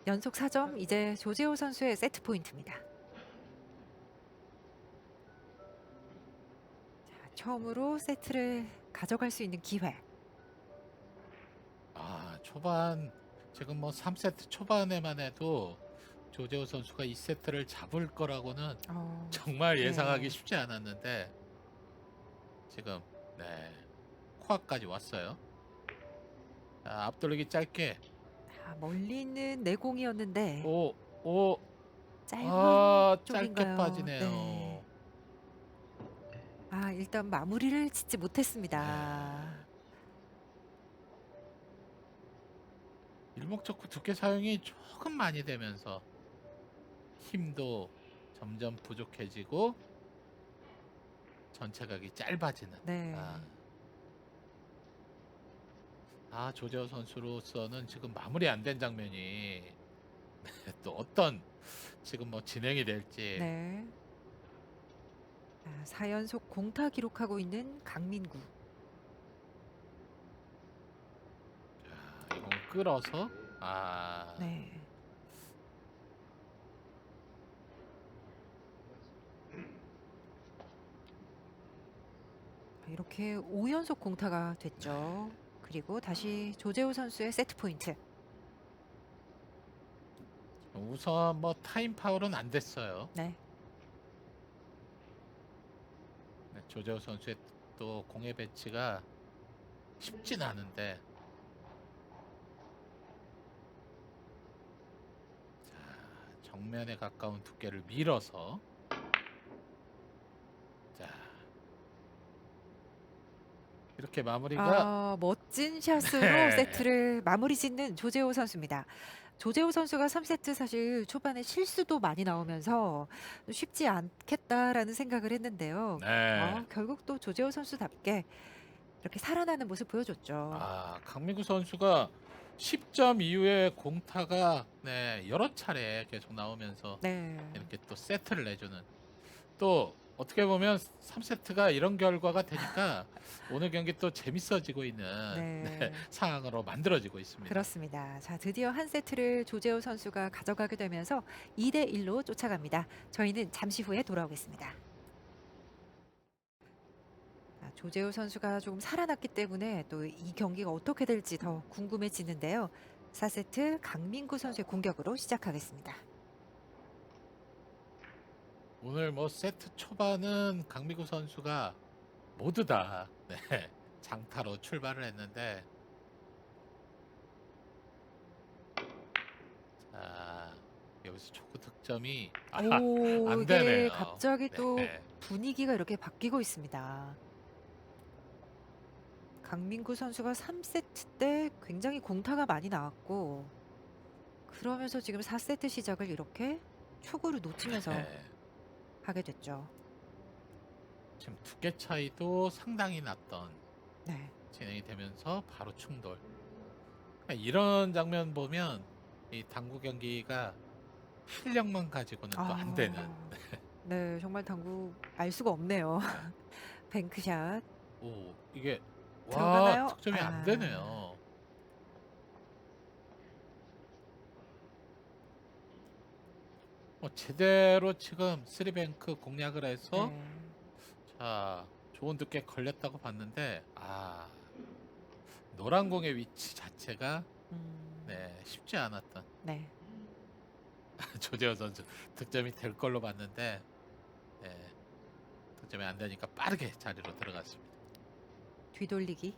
연속 4점, 이제 조재호 선수의 세트 포인트입니다. 자, 처음으로 세트를 가져갈 수 있는 기회. 아, 초반 지금 뭐 3세트 초반에만 해도 조재호 선수가 2세트를 잡을 거라고는 정말 예상하기 네. 쉽지 않았는데 지금 네 코앞까지 왔어요. 자, 앞돌리기 짧게. 자, 멀리는 내공이었는데 오, 짧은 아, 짧게 쪽인가요? 빠지네요. 네. 아, 일단 마무리를 짓지 못했습니다. 일목적구 두께 사용이 조금 많이 되면서 힘도 점점 부족해지고 전체 각이 짧아지는. 네. 조재호 선수로서는 지금 마무리 안 된 장면이 또 어떤 지금 뭐 진행이 될지. 네. 4연속 공타 기록하고 있는 강민구. 자, 이거 끌어서 네. 이렇게 5연속 공타가 됐죠. 그리고 다시 조재호 선수의 세트 포인트. 우선 뭐 타임 파울은 안 됐어요. 네. 네, 조재호 선수의 또 공의 배치가 쉽진 않은데 자, 정면에 가까운 두께를 밀어서 자 이렇게 마무리가 멋진 샷으로 네. 세트를 마무리 짓는 조재호 선수입니다. 조재호 선수가 3세트 사실 초반에 실수도 많이 나오면서 쉽지 않겠다라는 생각을 했는데요. 네. 결국 또 조재호 선수답게 이렇게 살아나는 모습 보여줬죠. 강민구 선수가 10점 이후에 공타가 여러 차례 계속 나오면서 네. 이렇게 또 세트를 내주는, 또 어떻게 보면 3세트가 이런 결과가 되니까 오늘 경기 또 재밌어지고 있는 네. 상황으로 만들어지고 있습니다. 그렇습니다. 자, 드디어 한 세트를 조재호 선수가 가져가게 되면서 2대 1로 쫓아갑니다. 저희는 잠시 후에 돌아오겠습니다. 조재호 선수가 조금 살아났기 때문에 또 이 경기가 어떻게 될지 더 궁금해지는데요. 4세트 강민구 선수의 공격으로 시작하겠습니다. 오늘 뭐 세트 초반은 강민구 선수가 모두 다 장타로 출발을 했는데, 자, 여기서 초구 득점이 안 이게 되네요. 갑자기 또 네. 분위기가 이렇게 바뀌고 있습니다. 강민구 선수가 3세트 때 굉장히 공타가 많이 나왔고, 그러면서 지금 4세트 시작을 이렇게 초구를 놓치면서 네. 하게 됐죠. 지금 두께 차이도 상당히 났던 네. 진행이 되면서 바로 충돌. 그러니까 이런 장면 보면 이 당구 경기가 실력만 가지고는 또 안 되는. 네, 정말 당구 알 수가 없네요. 뱅크샷 오, 이게 와, 들어가나요? 득점이 안 되네요. 제대로 지금 쓰리뱅크 공략을 해서 네. 자, 좋은 두께 걸렸다고 봤는데 노란 공의 위치 자체가 네, 쉽지 않았던 네. 조재호 선수 득점이 될 걸로 봤는데 네, 득점이 안 되니까 빠르게 자리로 들어갔습니다. 뒤돌리기.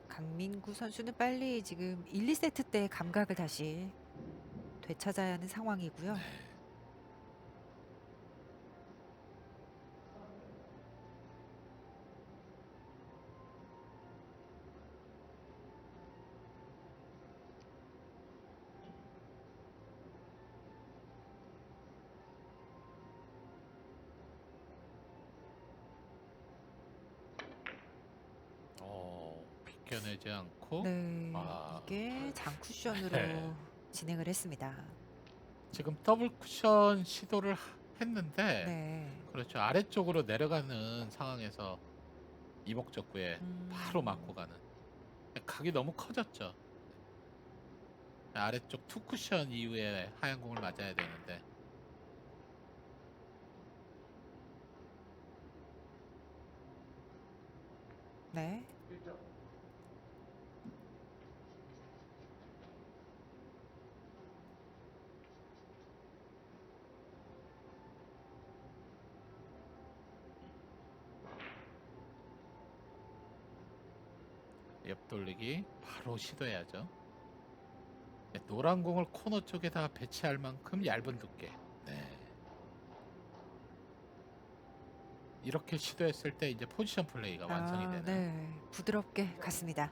강민구 선수는 빨리 지금 1, 2세트 때 감각을 다시 되찾아야 하는 상황이고요. 비껴내지 않고 네, 아. 이게 장쿠션으로 네. 진행을 했습니다. 지금 더블 쿠션 시도를 했는데 네. 그렇죠. 아래쪽으로 내려가는 상황에서 이목적구에 바로 맞고 가는 각이 너무 커졌죠. 아래쪽 투 쿠션 이후에 하얀 공을 맞아야 되는데 네. 옆 돌리기 바로 시도해야죠. 네, 노란 공을 코너 쪽에다 배치할 만큼 얇은 두께. 네. 이렇게 시도했을 때 이제 포지션 플레이가 완성이 되는. 네. 부드럽게 갔습니다.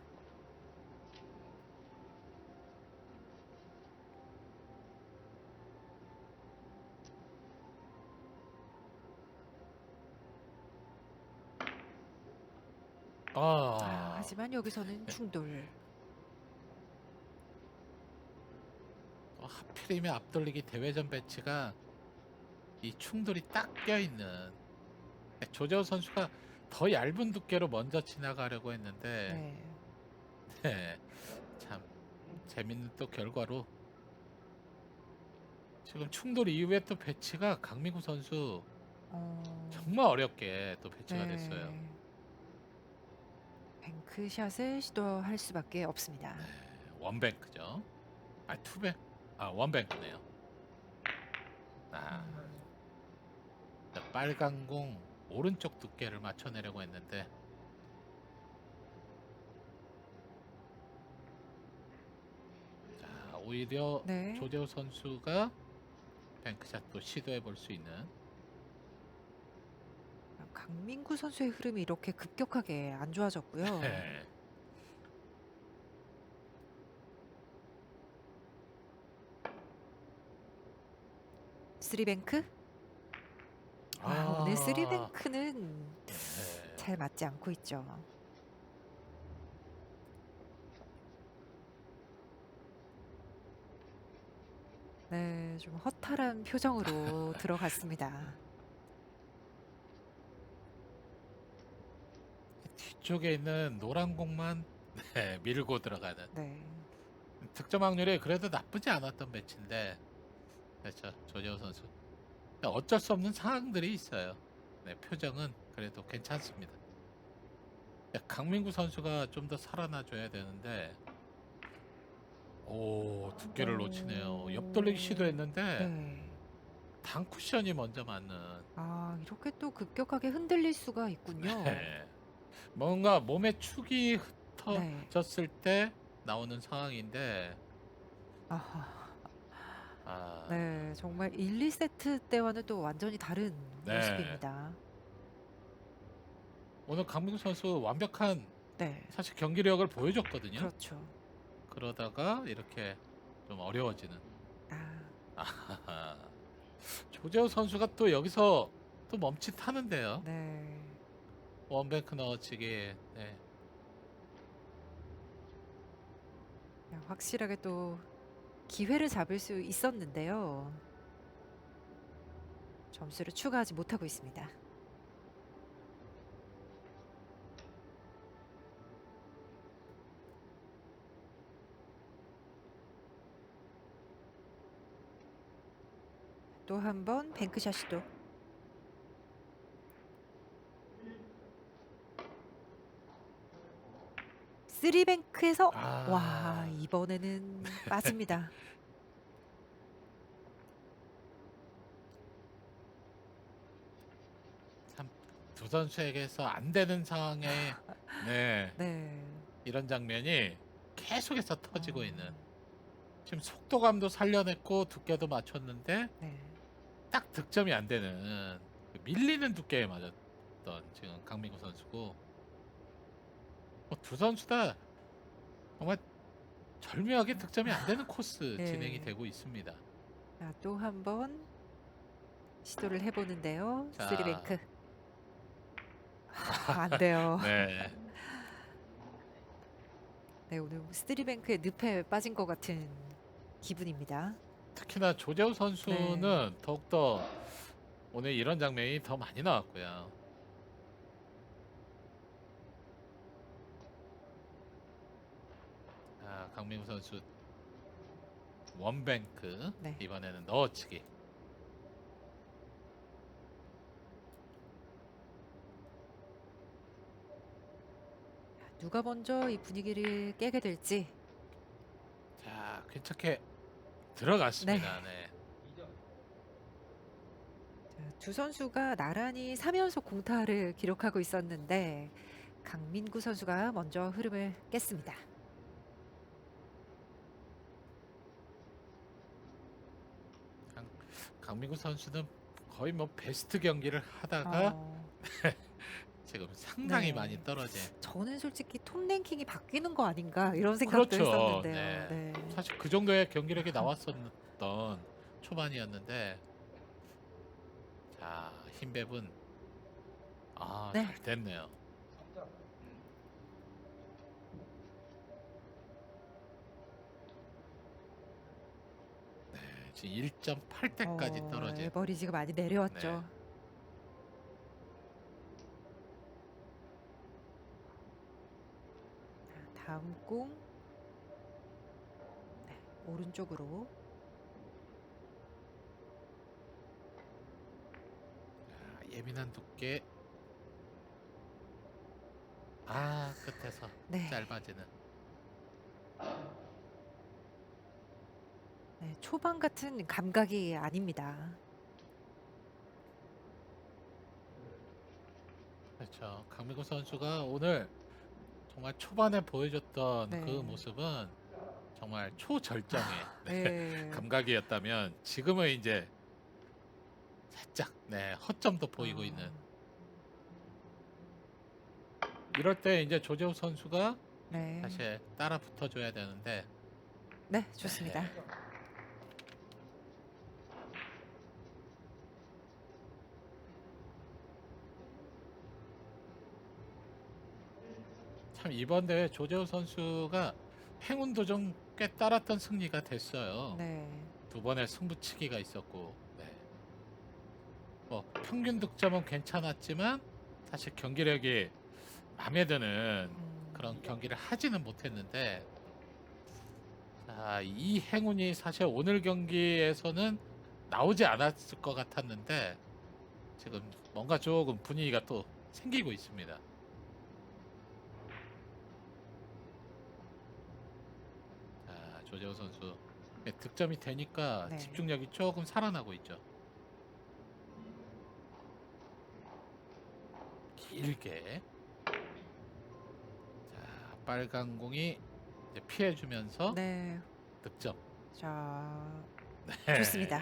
하지만 여기서는 충돌. 하필이면 앞돌리기 대회전 배치가 이 충돌이 딱 껴있는 조재호 선수가 더 얇은 두께로 먼저 지나가려고 했는데 네, 참 재밌는 또 결과로 지금 충돌 이후에 또 배치가 강민구 선수 정말 어렵게 또 배치가 됐어요. 뱅크샷을 시도할 수밖에 없습니다. 네, 원뱅크죠. 투뱅, 원뱅크네요. 자, 빨간 공 오른쪽 두께를 맞춰내려고 했는데 자, 오히려 네. 조재호 선수가 뱅크샷도 시도해 볼 수 있는. 강민구 선수의 흐름이 이렇게 급격하게 안 좋아졌고요. 네. 쓰리뱅크? 오늘 쓰리뱅크는 네. 잘 맞지 않고 있죠. 네, 좀 허탈한 표정으로 들어갔습니다. 뒤쪽에 있는 노란 공만 네, 밀고 들어가는. 네. 득점 확률이 그래도 나쁘지 않았던 매치인데 그렇죠. 조재호 선수 어쩔 수 없는 상황들이 있어요. 네, 표정은 그래도 괜찮습니다. 강민구 선수가 좀 더 살아나줘야 되는데 두께를 놓치네요. 옆돌리기 시도했는데 당 쿠션이 먼저 맞는. 이렇게 또 급격하게 흔들릴 수가 있군요. 네. 뭔가 몸에 축이 흩어졌을 때 나오는 상황인데 네, 정말 1, 2세트 때와는 또 완전히 다른 모습입니다. 오늘 강민구 선수 완벽한 네, 사실 경기력을 보여줬거든요. 그렇죠. 그러다가 이렇게 좀 어려워지는. 아, 조재호 선수가 또 여기서 또 멈칫하는데요. 네. 원뱅크 넣어치기. 네. 확실하게 또 기회를 잡을 수 있었는데요. 점수를 추가하지 못하고 있습니다. 또 한 번 뱅크샷 시도. 쓰리뱅크에서 와, 아, 이번에는 빠집니다. 참 두 선수에게서 안 되는 상황에 네, 네. 이런 장면이 계속해서 터지고 어, 있는. 지금 속도감도 살려냈고 두께도 맞췄는데 네. 딱 득점이 안 되는 그 밀리는 두께에 맞았던 지금 강민구 선수고, 두 선수 다 정말 절묘하게 득점이 안 되는 코스 네. 진행이 되고 있습니다. 자, 또 한 번 시도를 해보는데요. 자, 쓰리뱅크. 안 돼요. 네, 네, 오늘 쓰리뱅크의 늪에 빠진 것 같은 기분입니다. 특히나 조재호 선수는 더욱더 오늘 이런 장면이 더 많이 나왔고요. 자, 강민구 선수 원뱅크, 네. 이번에는 넣어치기. 누가 먼저 이 분위기를 깨게 될지. 자, 괜찮게 들어갔습니다. 네. 자, 두 선수가 나란히 3연속 공타를 기록하고 있었는데 강민구 선수가 먼저 흐름을 깼습니다. 강민구 선수는 거의 뭐 베스트 경기를 하다가 어, 지금 상당히 네. 많이 떨어진. 저는 솔직히 톱 랭킹이 바뀌는 거 아닌가 이런 생각도 그렇죠. 했었는데요. 네. 네. 사실 그 정도의 경기력이 나왔었던 초반이었는데, 자, 힘배분 네. 잘 됐네요. 네, 지금 1.8대까지 떨어진. 에버리지가 많이 내려왔죠. 네. 자, 다음 공. 네, 오른쪽으로. 자, 예민한 두께. 끝에서 네. 짧아지는. 네, 초반 같은 감각이 아닙니다. 그렇죠. 강민구 선수가 오늘 정말 초반에 보여줬던 네. 그 모습은 정말 초절정의 네. 감각이었다면, 지금은 이제 살짝 허점도 보이고 어, 있는. 이럴 때 이제 조재호 선수가 네. 사실 따라 붙어줘야 되는데. 네, 좋습니다. 네. 참 이번 대회 조재호 선수가 행운도 좀 꽤 따랐던 승리가 됐어요. 네. 두 번의 승부치기가 있었고, 네. 뭐 평균 득점은 괜찮았지만 사실 경기력이 마음에 드는 그런 경기를 하지는 못했는데, 자, 이 행운이 사실 오늘 경기에서는 나오지 않았을 것 같았는데 지금 뭔가 조금 분위기가 또 생기고 있습니다. 자, 조재호 선수 득점이 되니까 네. 집중력이 조금 살아나고 있죠. 길게. 자, 빨간 공이 이제 피해주면서 네. 득점. 자, 네. 좋습니다.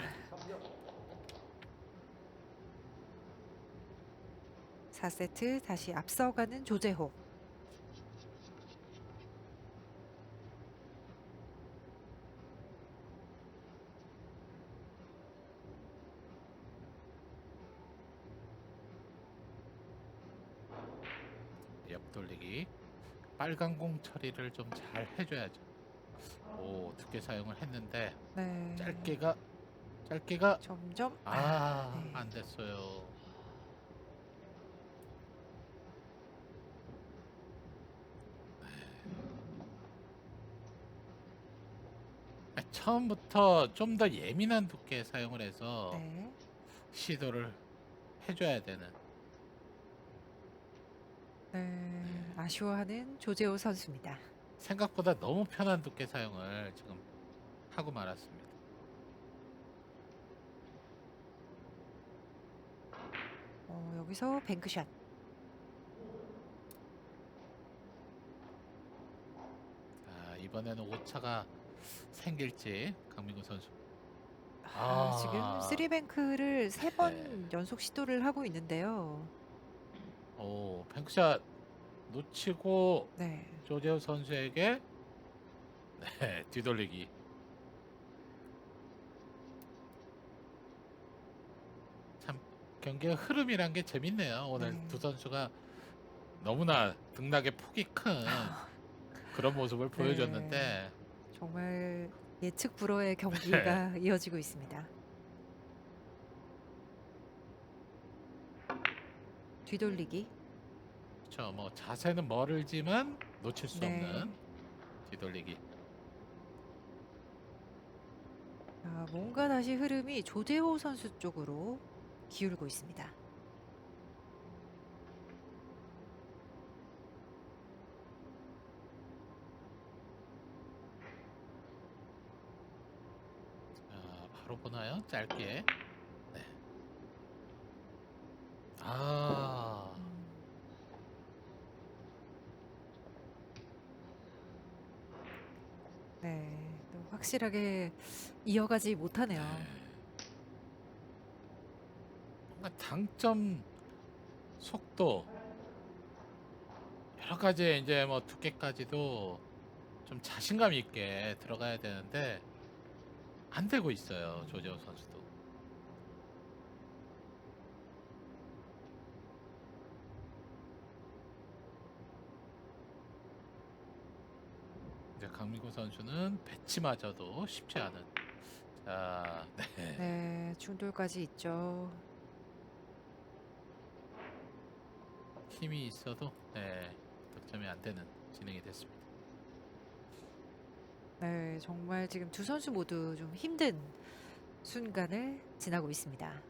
4세트 다시 앞서가는 조재호. 옆돌리기. 빨간 공 처리를 좀 잘 해줘야죠. 오, 두께 사용을 했는데 네. 짧게가 점점 네. 안 됐어요. 처음부터 좀 더 예민한 두께 사용을 해서 네. 시도를 해줘야 되는. 네. 아쉬워하는 조재호 선수입니다. 생각보다 너무 편한 두께 사용을 지금 하고 말았습니다. 여기서 뱅크샷. 이번에는 오차가 생길지 강민구 선수. 지금 쓰리뱅크를 3번 네. 연속 시도를 하고 있는데요. 오, 뱅크샷 놓치고 네. 조재호 선수에게 뒤돌리기. 참 경기의 흐름이란 게 재밌네요. 오늘 네. 두 선수가 너무나 등락의 폭이 큰 그런 모습을 보여줬는데 정말 예측 불허의 경기가 이어지고 있습니다. 뒤돌리기. 그렇죠. 뭐 자세는 멀지만 놓칠 수 네. 없는 뒤돌리기. 뭔가 다시 흐름이 조재호 선수 쪽으로 기울고 있습니다. 바로 보나요? 짧게. 네. 네, 또 확실하게 이어가지 못하네요. 뭔가 당점 속도 여러 가지 이제 뭐 두께까지도 좀 자신감 있게 들어가야 되는데 안 되고 있어요. 조재호 선수도. 이제 강민구 선수는 배치마저도 쉽지 않은. 자, 네. 네, 중돌까지 있죠. 힘이 있어도 득점이 안 되는 진행이 됐습니다. 네, 정말 지금 두 선수 모두 좀 힘든 순간을 지나고 있습니다.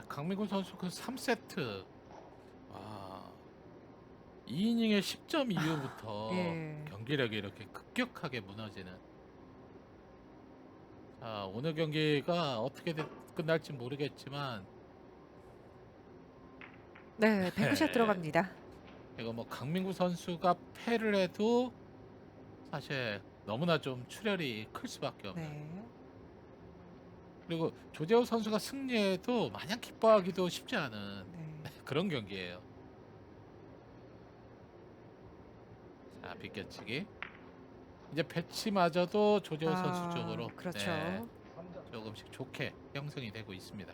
강민구 선수 그 3세트 2이닝의 10점 이후부터 예. 경기력이 이렇게 급격하게 무너지는. 자, 오늘 경기가 어떻게 끝날지 모르겠지만 네, 뱅크샷 들어갑니다. 이거 뭐 강민구 선수가 패를 해도 사실 너무나 좀 출혈이 클 수밖에 없는. 네. 그리고 조재호 선수가 승리해도 마냥 기뻐하기도 쉽지 않은 네. 그런 경기예요. 자, 비껴치기. 이제 배치마저도 조재호 선수 쪽으로 그렇죠. 조금씩 좋게 형성이 되고 있습니다.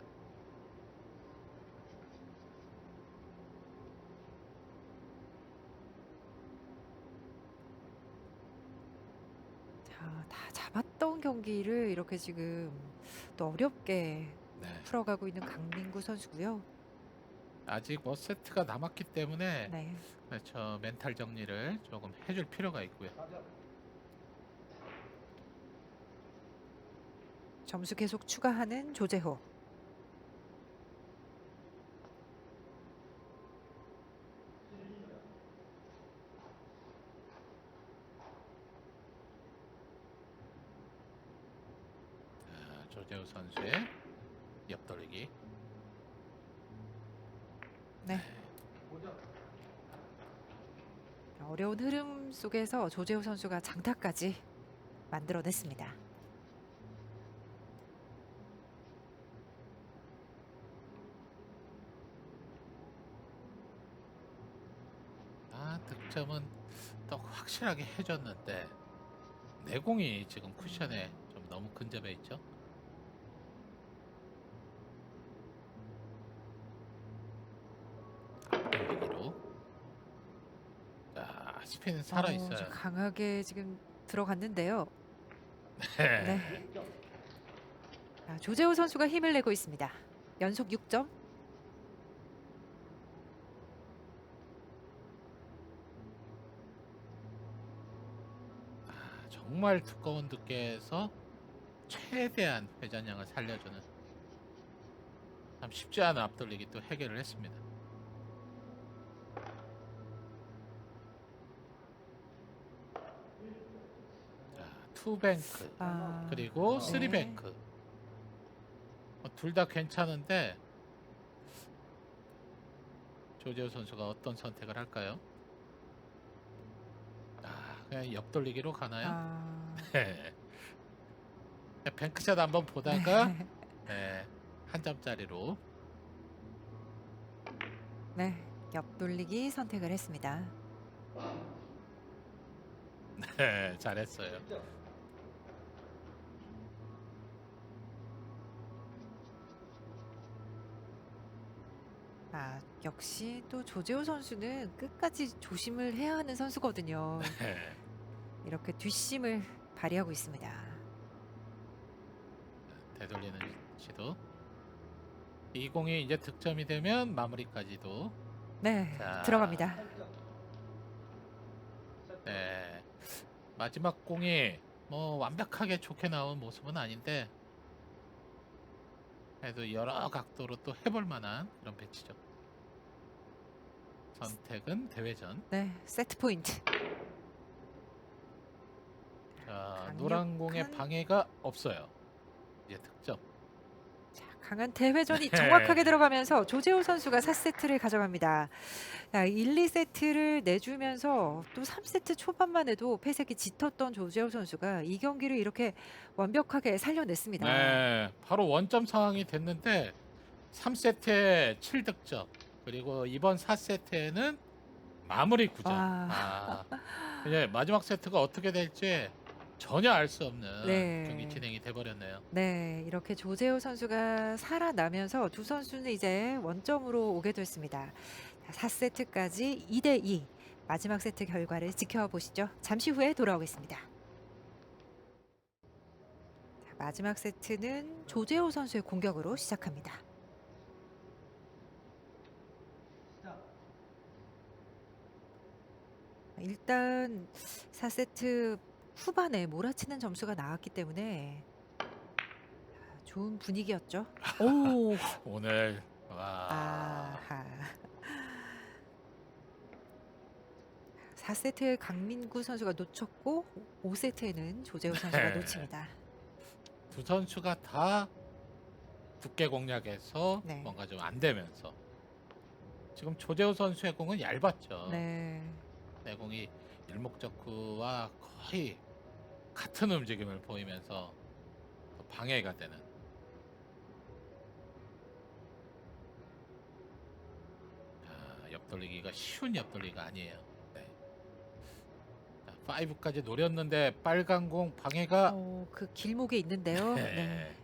자, 다 잡았던 경기를 이렇게 지금 또 어렵게 네. 풀어가고 있는 강민구 선수고요. 아직 뭐 세트가 남았기 때문에 네. 그렇죠. 멘탈 정리를 조금 해줄 필요가 있고요. 점수 계속 추가하는 조재호. 조재호 선수의 옆돌리기. 네. 어려운 흐름 속에서 조재호 선수가 장타까지 만들어냈습니다. 득점은 또 확실하게 해줬는데 내공이 지금 쿠션에 좀 너무 근접해 있죠. 앞돌리기로. 스피는 살아 있어요. 좀 강하게 지금 들어갔는데요. 네. 네. 조재호 선수가 힘을 내고 있습니다. 연속 6점. 정말 두꺼운 두께에서 최대한 회전량을 살려주는 참 쉽지 않은 앞돌리기 또 해결을 했습니다. 자, 투뱅크 그리고 네. 쓰리뱅크 둘 다 괜찮은데 조재호 선수가 어떤 선택을 할까요? 그냥 옆돌리기로 가나요? 네. 뱅크샷 한번 보다가 네, 한 점짜리로 네, 옆돌리기 선택을 했습니다. 네, 잘했어요. 역시 또 조재호 선수는 끝까지 조심을 해야 하는 선수거든요. 네. 이렇게 뒷심을 발휘하고 있습니다. 되돌리는 시도. 이 공이 이제 득점이 되면 마무리까지도 네, 자. 들어갑니다. 네. 마지막 공이 뭐 완벽하게 좋게 나온 모습은 아닌데 그래도 여러 각도로 또 해볼 만한 그런 배치죠. 선택은 대회전. 네, 세트 포인트. 자, 노란 공의 강력한- 방해가 없어요. 이제 득점. 자, 강한 대회전이 네. 정확하게 들어가면서 조재호 선수가 4세트를 가져갑니다. 1, 2세트를 내주면서 또 3세트 초반만 해도 패색이 짙었던 조재호 선수가 이 경기를 이렇게 완벽하게 살려냈습니다. 네, 바로 원점 상황이 됐는데 3세트에 7득점 그리고 이번 4세트에는 마무리 9점. 이제 마지막 세트가 어떻게 될지 전혀 알 수 없는 네. 경기 진행이 돼버렸네요. 네, 이렇게 조재호 선수가 살아나면서 두 선수는 이제 원점으로 오게 됐습니다. 4세트까지 2대2 마지막 세트 결과를 지켜보시죠. 잠시 후에 돌아오겠습니다. 자, 마지막 세트는 조재호 선수의 공격으로 시작합니다. 일단 4세트 후반에 몰아치는 점수가 나왔기 때문에 좋은 분위기였죠. 오, 오늘 와 아하. 4세트에 강민구 선수가 놓쳤고 5세트에는 조재호 선수가 네. 놓칩니다. 두 선수가 다 두께 공략에서 네. 뭔가 좀 안 되면서 지금 조재호 선수의 공은 얇았죠. 네. 내 공이 일목적구와 거의 같은 움직임을 보이면서 또 방해가 되는. 자, 옆돌리기가 쉬운 옆돌리기가 아니에요. 네. 자, 5까지 노렸는데 빨간 공 방해가 그 길목에 있는데요. 네. 네.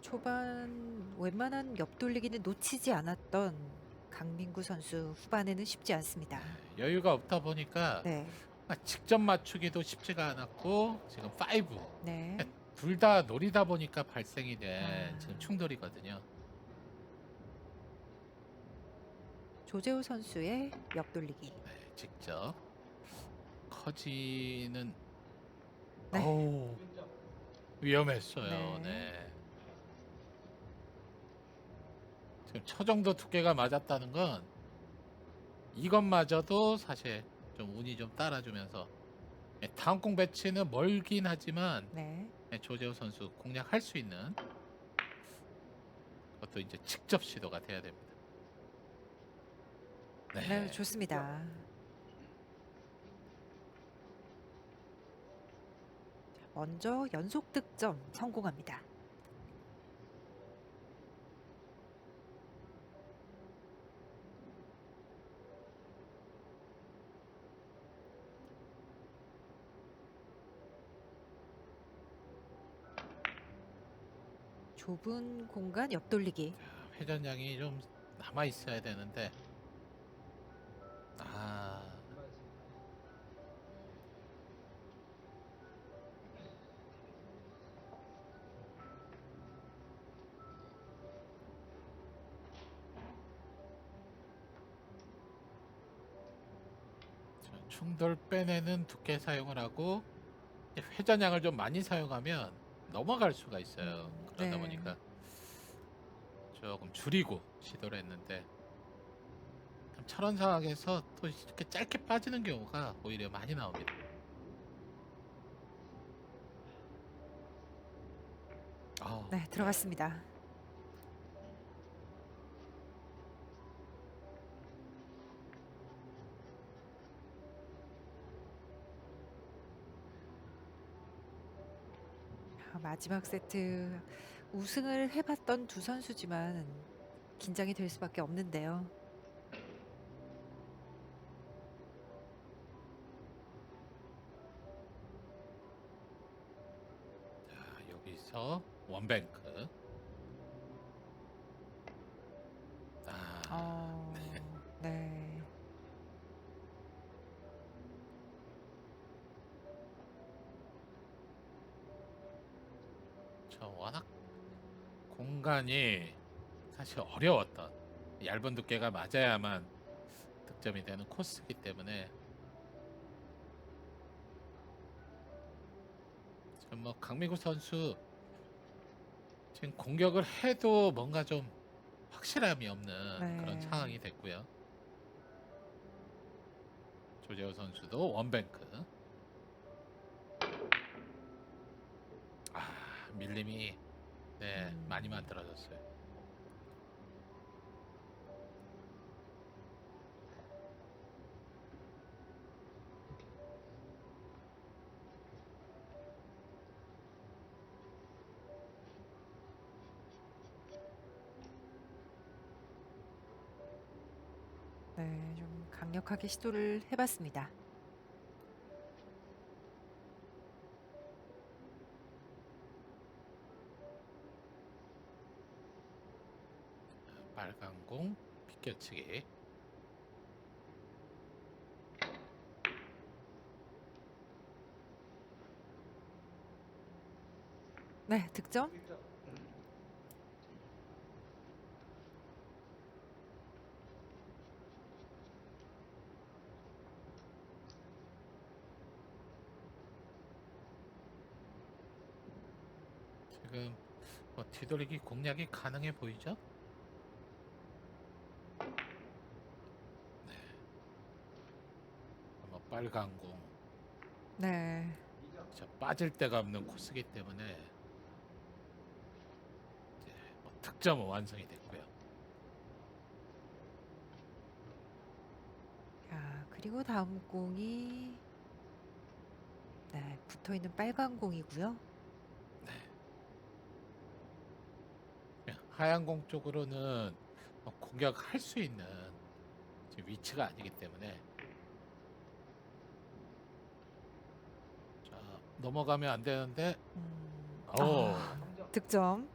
초반 웬만한 옆돌리기는 놓치지 않았던 강민구 선수 후반에는 쉽지 않습니다. 여유가 없다 보니까 네. 직접 맞추기도 쉽지가 않았고 지금 5 네. 둘 다 노리다 보니까 발생이 된 아. 지금 충돌이거든요. 조재호 선수의 옆돌리기. 네, 직접 커지는 네. 어우, 위험했어요. 네. 네. 지금 저 정도 두께가 맞았다는 건 이것마저도 사실 좀 운이 좀 따라주면서 다음 공 배치는 멀긴 하지만 네. 조재호 선수 공략할 수 있는 그것도 이제 직접 시도가 돼야 됩니다. 네, 좋습니다. 자, 먼저 연속 득점 성공합니다. 좁은 공간 옆돌리기. 회전량이 좀 남아 있어야 되는데 아 충돌 빼내는 두께 사용을 하고 회전량을 좀 많이 사용하면 넘어갈 수가 있어요. 그러다 네. 보니까 조금 줄이고 시도를 했는데 참 저런 상황에서 또 이렇게 짧게 빠지는 경우가 오히려 많이 나옵니다. 네, 들어갔습니다. 마지막 세트 우승을 해봤던 두 선수지만 긴장이 될 수밖에 없는데요. 자, 여기서 원뱅크. 어, 네. 저 워낙 공간이 사실 어려웠던 얇은 두께가 맞아야만 득점이 되는 코스이기 때문에 지금 뭐 강민구 선수 지금 공격을 해도 뭔가 좀 확실함이 없는 그런 네. 상황이 됐고요. 조재호 선수도 원뱅크. 밀림이 많이 만들어졌어요. 네, 좀 강력하게 시도를 해봤습니다. 빨간 공 비껴치기. 네, 득점. 지금 뭐 뒤돌리기 공략이 가능해 보이죠? 네. 뭐 빨간 공. 네. 진짜 빠질 데가 없는 코스기 때문에 이제 뭐 득점은 완성이 됐고요. 자, 그리고 다음 공이 붙어 있는 빨간 공이고요. 그냥 하얀 공 쪽으로는 뭐 공격할 수 있는 지금 위치가 아니기 때문에 자, 넘어가면 안 되는데 득점.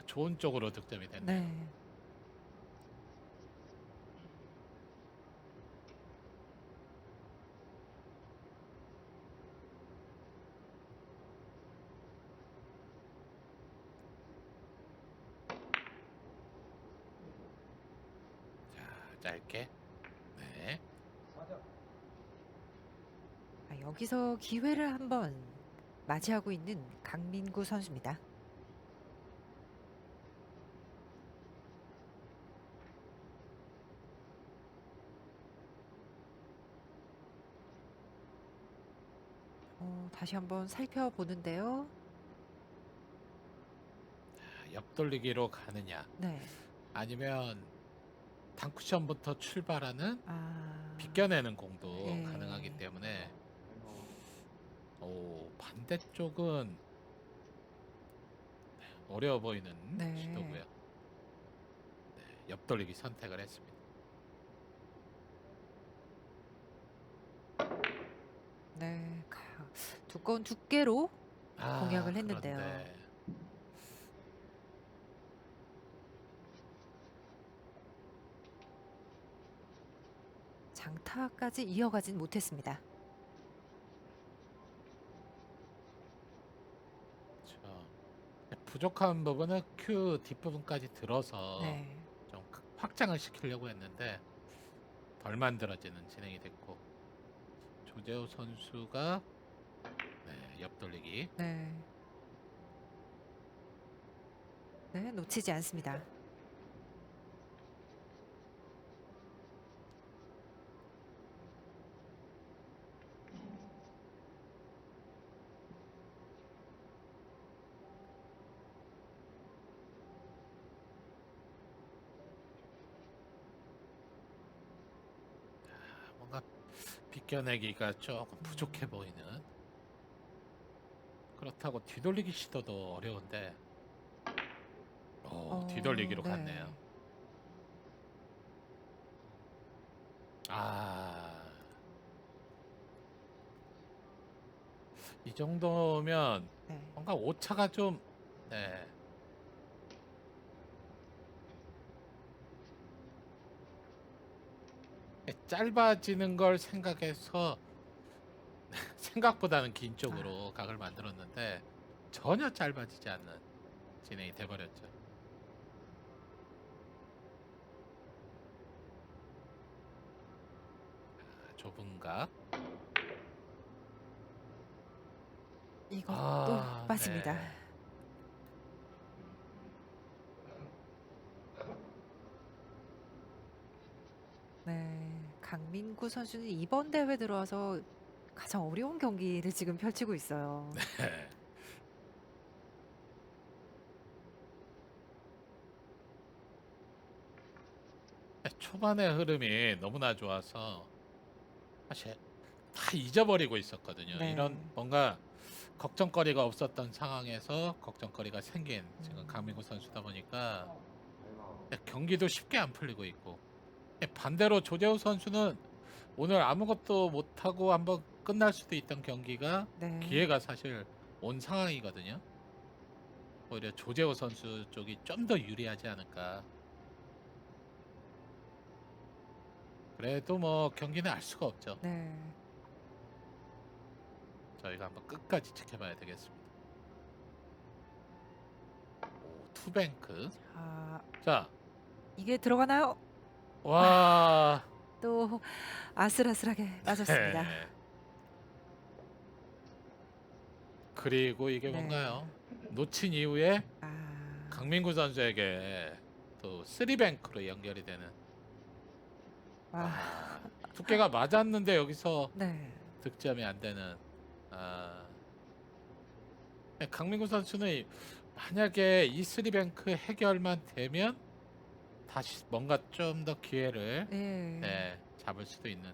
좋은 쪽으로 득점이 됐네요. 네. 자, 짧게. 네. 여기서 기회를 한번 맞이하고 있는 강민구 선수입니다. 다시 한번 살펴보는데요. 옆돌리기로 가느냐 네. 아니면 단쿠션부터 출발하는 아, 비껴내는 공도 예. 가능하기 때문에 반대쪽은 어려워 보이는 네. 시도고요. 옆돌리기 선택을 했습니다. 네. 두꺼운 두께로 공략을 했는데요. 그런데 장타까지 이어가진 못했습니다. 그렇죠. 부족한 부분은 큐 뒷부분까지 들어서 네. 좀 확장을 시키려고 했는데 덜 만들어지는 진행이 됐고 조재호 선수가 옆돌리기. 네. 네, 놓치지 않습니다. 뭔가 비껴내기가 조금 부족해 보이는. 그렇다고 뒤돌리기 시도도 어려운데 뒤돌리기로 네. 갔네요. 아, 이 정도면 네. 뭔가 오차가 좀 네. 짧아지는 걸 생각해서 생각보다는 긴 쪽으로 각을 만들었는데 전혀 짧아지지 않는 진행이 돼버렸죠. 좁은 각. 이것도 빠집니다. 네. 네, 강민구 선수는 이번 대회 들어와서 가장 어려운 경기를 지금 펼치고 있어요. 네. 초반의 흐름이 너무나 좋아서 사실 다 잊어버리고 있었거든요. 네. 이런 뭔가 걱정거리가 없었던 상황에서 걱정거리가 생긴 지금 강민구 선수다 보니까 경기도 쉽게 안 풀리고 있고, 반대로 조재호 선수는 오늘 아무것도 못하고 한번 끝날 수도 있던 경기가 네. 기회가 사실 온 상황이거든요. 오히려 조재호 선수 쪽이 좀 더 유리하지 않을까. 그래도 뭐 경기는 알 수가 없죠. 네. 저희가 한번 끝까지 지켜봐야 되겠습니다. 오, 투뱅크. 아, 자, 이게 들어가나요? 와. 또 아슬아슬하게 빠졌습니다. 네. 그리고 이게 네. 뭔가요? 놓친 이후에 아, 강민구 선수에게 또 쓰리뱅크로 연결이 되는. 와, 두께가 맞았는데 여기서 네. 득점이 안 되는. 강민구 선수는 만약에 이 쓰리뱅크 해결만 되면 다시 뭔가 좀 더 기회를 네. 잡을 수도 있는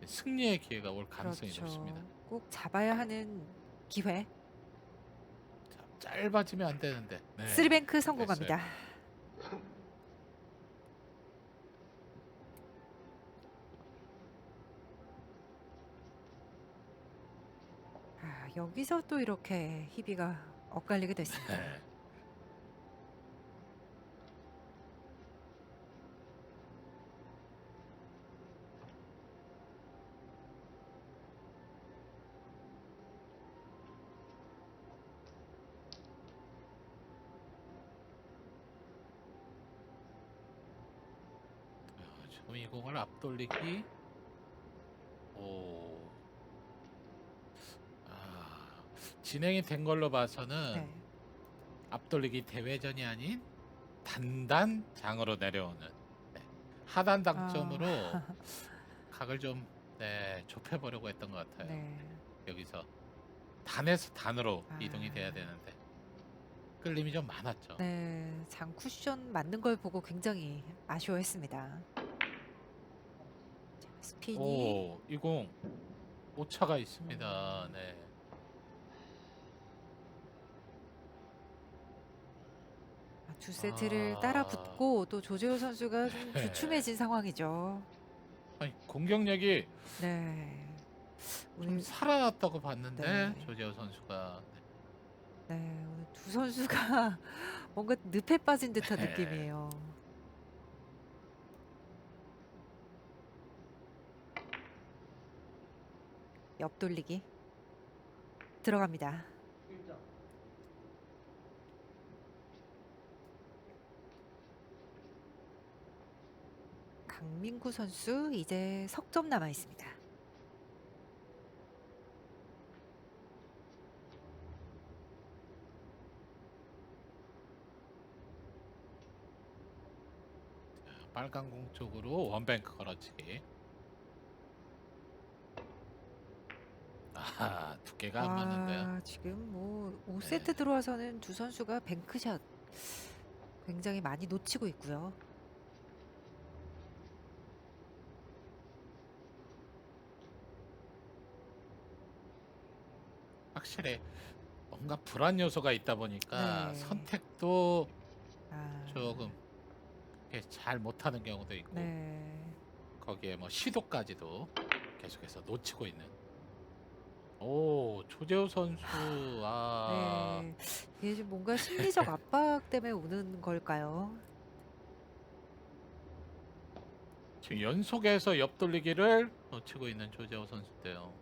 승리의 기회가 올 가능성이 그렇죠. 높습니다. 꼭 잡아야 하는 기회. 자, 짧아지면 안 되는데. 네. 쓰리뱅크 성공합니다. 여기서 또 이렇게 희비가 엇갈리게 됐습니다. 네. 지금 이 공을 앞돌리기. 오. 진행이 된 걸로 봐서는 네. 앞돌리기 대회전이 아닌 단단장으로 내려오는 하단 당점으로 각을 좀 좁혀보려고 했던 것 같아요. 네. 여기서 단에서 단으로 아. 이동이 돼야 되는데 끌림이 좀 많았죠. 네, 장 쿠션 맞는 걸 보고 굉장히 아쉬워했습니다. 자, 스피니. 오, 이 공 오차가 있습니다. 네. 두 세트를 따라 붙고 또 조재호 선수가 좀 네. 주춤해진 상황이죠. 아니, 공격력이 네. 좀 오늘 살아났다고 봤는데 네. 조재호 선수가 네, 오늘 두 선수가 뭔가 늪에 빠진 듯한 네. 느낌이에요. 옆돌리기 들어갑니다. 강민구 선수 이제 석점 남아 있습니다. 빨간 공 쪽으로 원뱅크 걸어치기. 아, 두께가 안 맞는데요. 지금 뭐 네. 5세트 들어와서는 두 선수가 뱅크샷 굉장히 많이 놓치고 있고요. 확실히 뭔가 불안 요소가 있다 보니까 네. 선택도 아, 조금 이렇게 잘 못하는 경우도 있고 네. 거기에 뭐 시도까지도 계속해서 놓치고 있는. 오, 조재호 선수. 네. 이게 지금 뭔가 심리적 압박 때문에 오는 걸까요? 지금 연속해서 옆돌리기를 놓치고 있는 조재호 선수인데요.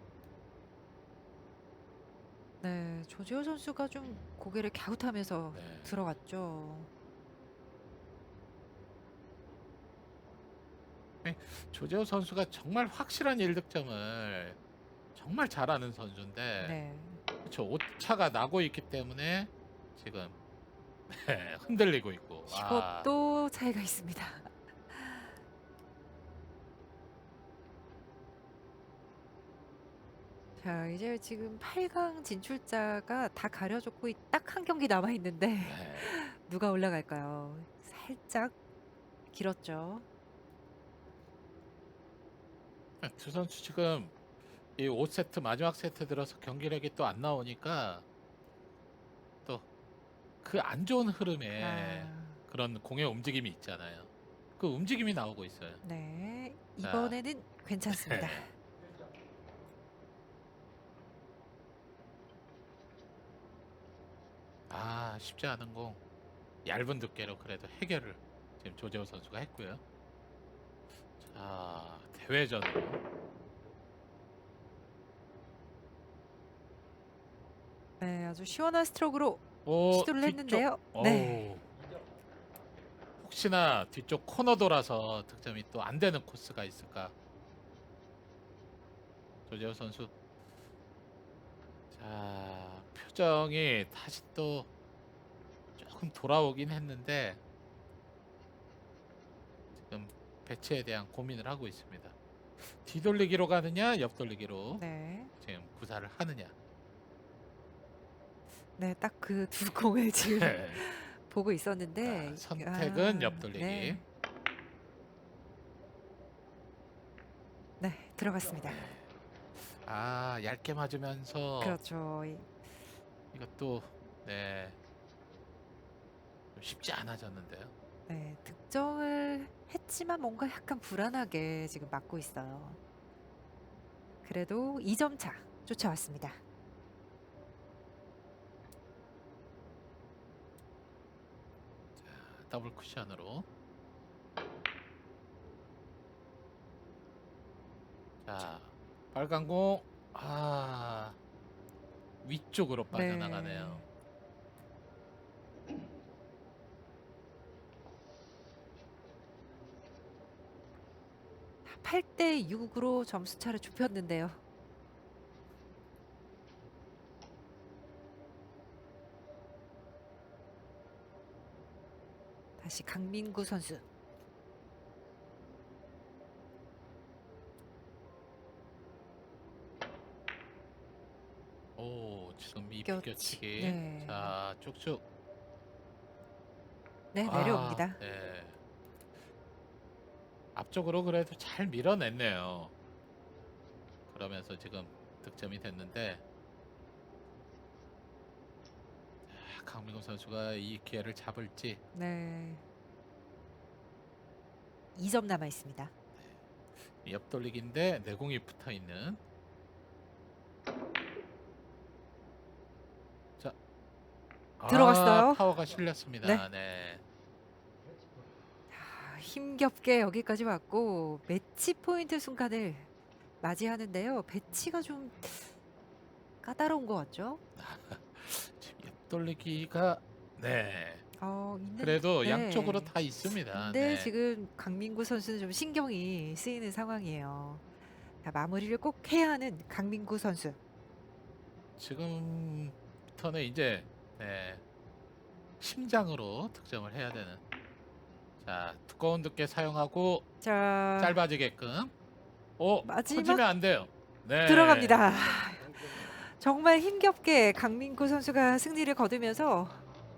네, 조지호 선수가 좀 고개를 갸웃하면서 네. 들어갔죠. 조재호 선수가 정말 확실한 1득점을 정말 잘하는 선수인데 네. 그렇죠. 오차가 나고 있기 때문에 지금 네, 흔들리고 있고. 이것도 차이가 있습니다. 자, 이제 지금 8강 진출자가 다 가려졌고 딱 한 경기 남아 있는데 네. 누가 올라갈까요? 살짝 길었죠. 두 선수 지금 이 5세트 마지막 세트 들어서 경기력이 또 안 나오니까 또 그 안 좋은 흐름에 아, 그런 공의 움직임이 있잖아요. 그 움직임이 나오고 있어요. 네. 자. 이번에는 괜찮습니다. 네. 아, 쉽지 않은 공 얇은 두께로 그래도 해결을 지금 조재호 선수가 했고요. 자, 대회전으로. 네, 아주 시원한 스트로크로 오, 시도를 뒤쪽. 했는데요. 어우, 네. 혹시나 뒤쪽 코너 돌아서 득점이 또 안 되는 코스가 있을까? 조재호 선수. 자, 표정이 다시 또 조금 돌아오긴 했는데 지금 배치에 대한 고민을 하고 있습니다. 뒤돌리기로 가느냐, 옆돌리기로 네. 지금 구사를 하느냐. 네, 딱 그 두 공을 지금 네. 보고 있었는데 자, 선택은 아, 옆돌리기. 네. 네, 들어갔습니다. 아, 얇게 맞으면서 그렇죠. 이것도 네, 좀 쉽지 않아졌는데요. 네, 득점을 했지만 뭔가 약간 불안하게 지금 맞고 있어요. 그래도 2점 차 쫓아왔습니다. 자, 더블 쿠션으로. 자, 빨간 공. 아, 위쪽으로 빠져나가네요. 8대 6으로 점수 차를 좁혔는데요. 다시 강민구 선수. 오, 지금 이 비껴치- 비껴치기. 네. 자, 쭉쭉. 네, 아, 내려옵니다. 네. 앞쪽으로 그래도 잘 밀어냈네요. 그러면서 지금 득점이 됐는데 자, 강민호 선수가 이 기회를 잡을지. 네. 2점 남아 있습니다. 옆돌리기인데 내공이 붙어있는. 자, 들어갔어요. 파워가 실렸습니다. 네. 네. 힘겹게 여기까지 왔고 매치 포인트 순간을 맞이하는데요. 배치가 좀 까다로운 것 같죠? 지금 옆돌리기가 네. 있는 그래도 네. 양쪽으로 다 있습니다. 근데 네. 지금 강민구 선수는 좀 신경이 쓰이는 상황이에요. 자, 마무리를 꼭 해야 하는 강민구 선수. 지금부터는 이제 네. 심장으로 득점을 해야 되는. 자, 두꺼운 두께 사용하고 자, 짧아지게끔. 마지막 터지면 안 돼요. 네. 들어갑니다. 정말 힘겹게 강민구 선수가 승리를 거두면서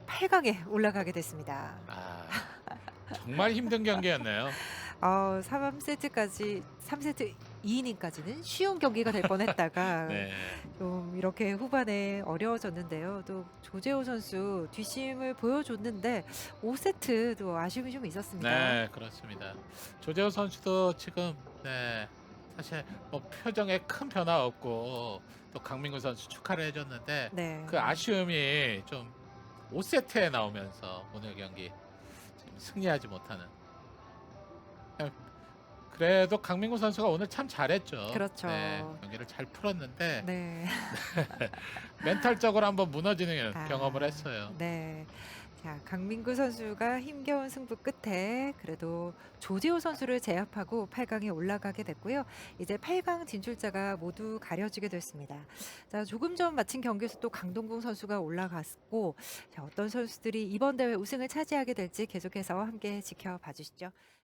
8강에 올라가게 됐습니다. 아, 정말 힘든 경기였네요. 3세트까지 3세트 2이닝까지는 쉬운 경기가 될 뻔했다가 네. 좀 이렇게 후반에 어려워졌는데요. 또 조재호 선수 뒷심을 보여줬는데 5세트도 아쉬움이 좀 있었습니다. 네, 그렇습니다. 조재호 선수도 지금 네. 사실 뭐 표정에 큰 변화 없고 또 강민구 선수 축하를 해줬는데 네. 그 아쉬움이 좀 5세트에 나오면서 오늘 경기 지금 승리하지 못하는. 그래도 강민구 선수가 오늘 참 잘했죠. 그렇죠. 네, 경기를 잘 풀었는데 네. 멘탈적으로 한번 무너지는 아, 경험을 했어요. 네. 자, 강민구 선수가 힘겨운 승부 끝에 그래도 조재호 선수를 제압하고 8강에 올라가게 됐고요. 이제 8강 진출자가 모두 가려지게 됐습니다. 자, 조금 전 마친 경기에서 또 강동궁 선수가 올라갔고, 자, 어떤 선수들이 이번 대회 우승을 차지하게 될지 계속해서 함께 지켜봐 주시죠.